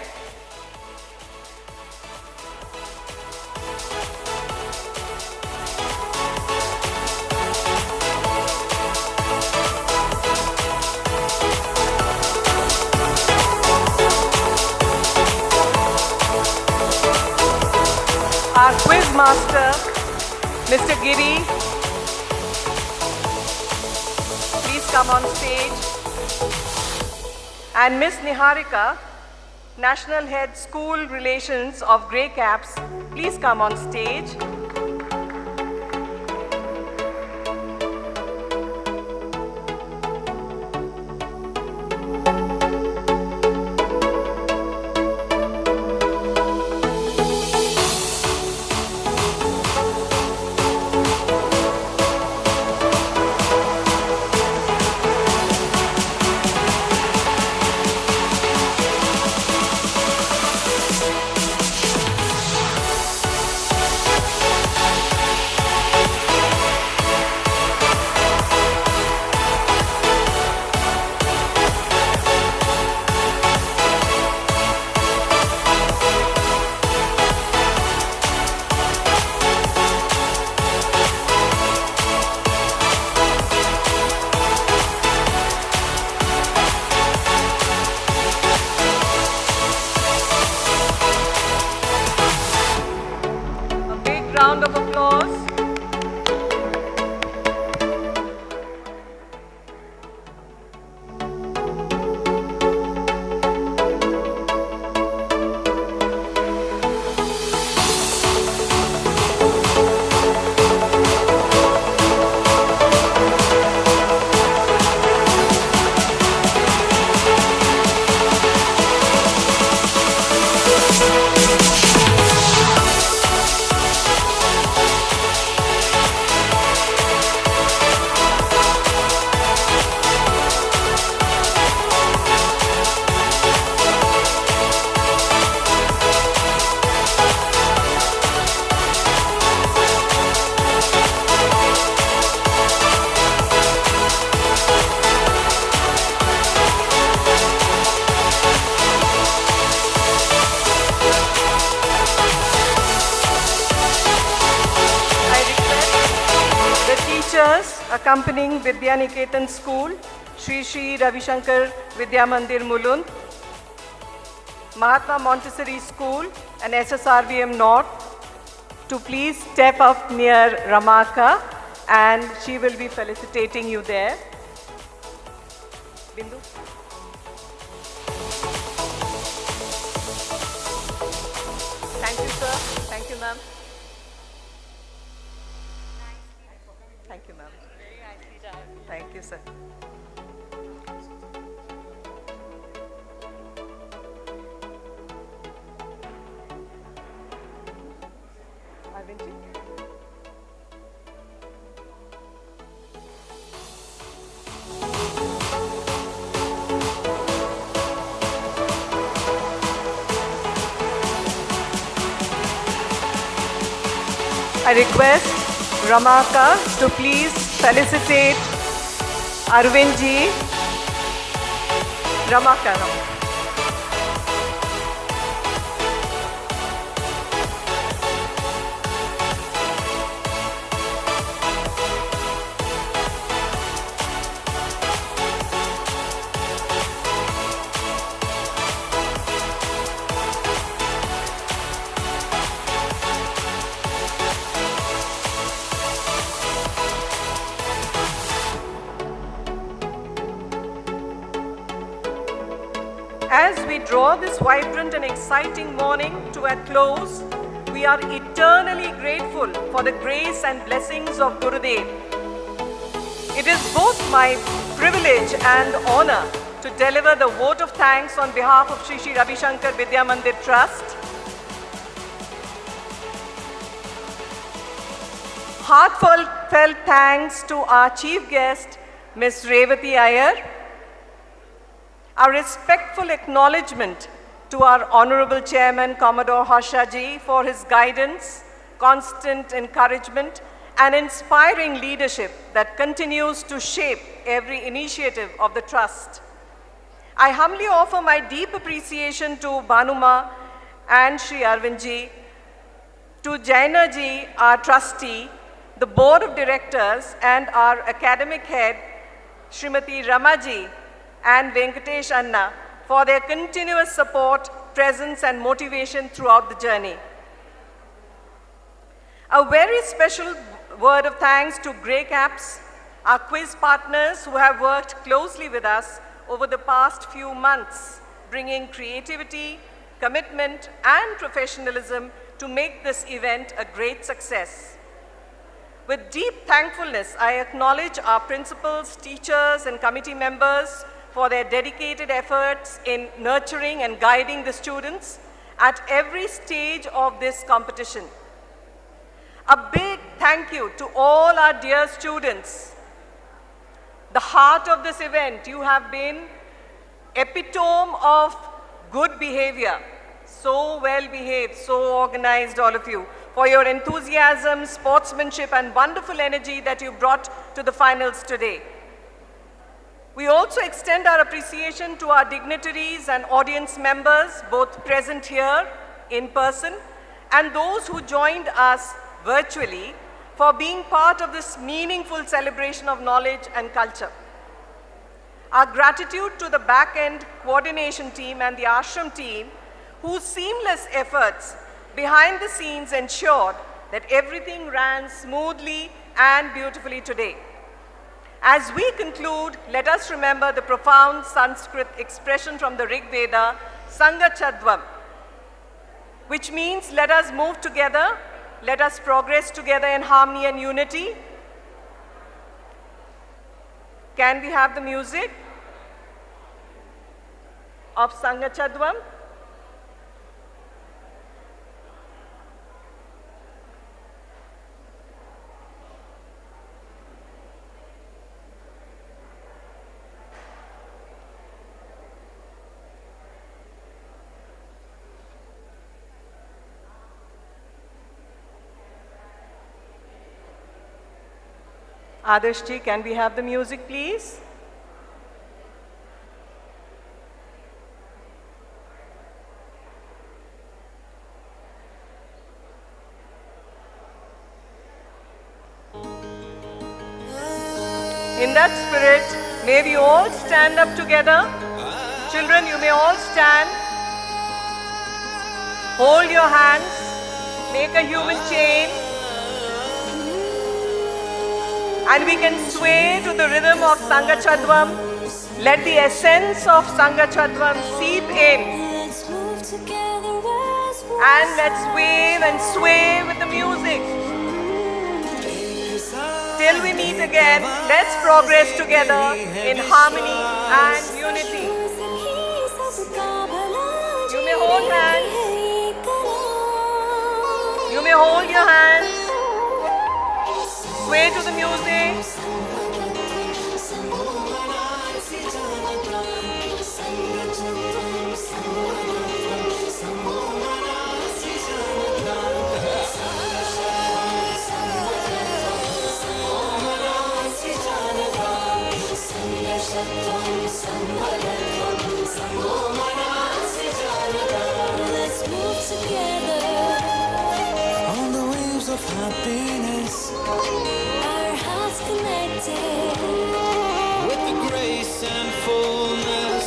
Our quiz master, Mr. Giri, please come on stage. And Miss Niharika, National Head School Relations of Grey Caps, please come on stage. Round of applause. Accompanying Vidya Niketan School, Shri Shri Ravishankar Vidya Mandir Mulund, Mahatma Montessori School and SSRVM North to please step up near Ramaka and she will be felicitating you there. Bindu. Thank you, sir. Thank you, ma'am. Thank you, ma'am. Thank you, sir. I request Ramaka to please felicitate Arvindji. Ramaka. As we draw this vibrant and exciting morning to a close, we are eternally grateful for the grace and blessings of Gurudev. It is both my privilege and honor to deliver the vote of thanks on behalf of Shri Shri Ravishankar Vidya Mandir Trust. Heartfelt thanks to our chief guest, Ms. Revati Iyer. Our respectful acknowledgement to our Honorable Chairman, Commodore Harshaji, for his guidance, constant encouragement, and inspiring leadership that continues to shape every initiative of the Trust. I humbly offer my deep appreciation to Bhanuma and Sri Arvindji, to Jaina ji, our trustee, the board of directors, and our academic head, Srimati Ramaji and Venkatesh Anna, for their continuous support, presence, and motivation throughout the journey. A very special word of thanks to Grey Caps, our quiz partners who have worked closely with us over the past few months, bringing creativity, commitment, and professionalism to make this event a great success. With deep thankfulness, I acknowledge our principals, teachers, and committee members for their dedicated efforts in nurturing and guiding the students at every stage of this competition. A big thank you to all our dear students. The heart of this event, you have been epitome of good behavior. So well behaved, so organized, all of you, for your enthusiasm, sportsmanship, and wonderful energy that you brought to the finals today. We also extend our appreciation to our dignitaries and audience members, both present here in person and those who joined us virtually, for being part of this meaningful celebration of knowledge and culture. Our gratitude to the back-end coordination team and the ashram team, whose seamless efforts behind the scenes ensured that everything ran smoothly and beautifully today. As we conclude, let us remember the profound Sanskrit expression from the Rig Veda, Sangha Chadvam, which means let us move together, let us progress together in harmony and unity. Can we have the music of Sangha Chadvam? Adarshji, can we have the music, please? In that spirit, may we all stand up together. Children, you may all stand. Hold your hands. Make a human chain. And we can sway to the rhythm of Sangha Chadvam. Let the essence of Sangha Chadvam seep in. And let's wave and sway with the music. Till we meet again, let's progress together in harmony and unity. You may hold hands. You may hold your hands. Sway to the music. Let's move together on the waves of happiness. Our hearts connected with the grace and fullness.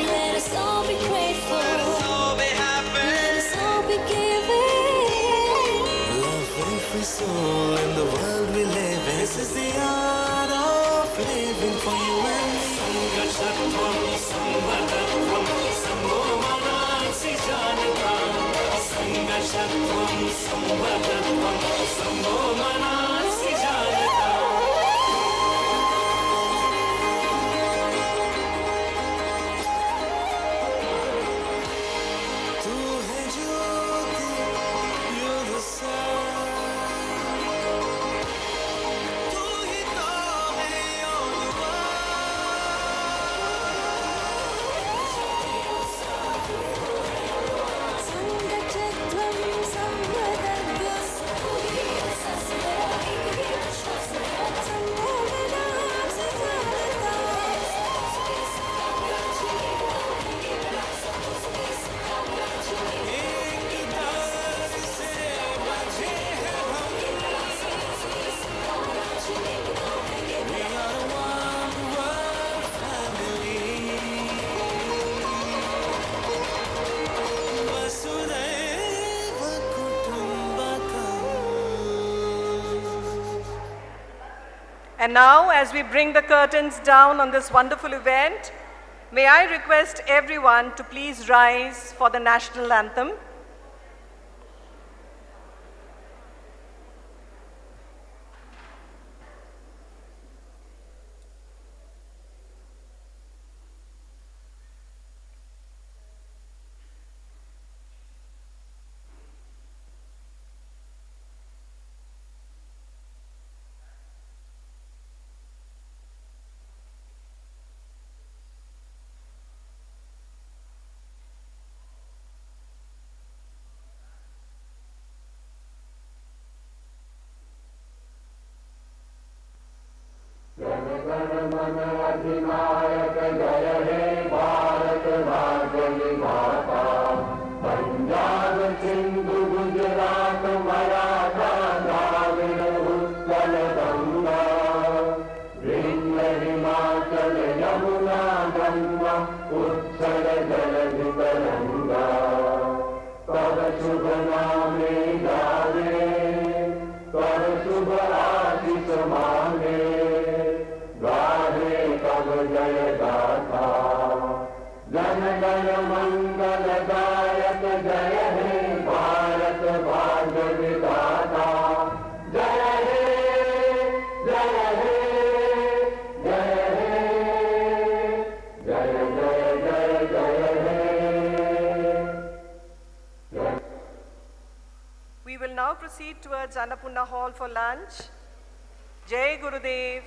Let us all be grateful. Let us all be happy. Let us all be giving. Love every soul in the world we live in. This is the art of living for you and me. Sangha And now, as we bring the curtains down on this wonderful event, may I request everyone to please rise for the national anthem. We will now proceed towards Annapurna Hall for lunch. Jai Gurudev.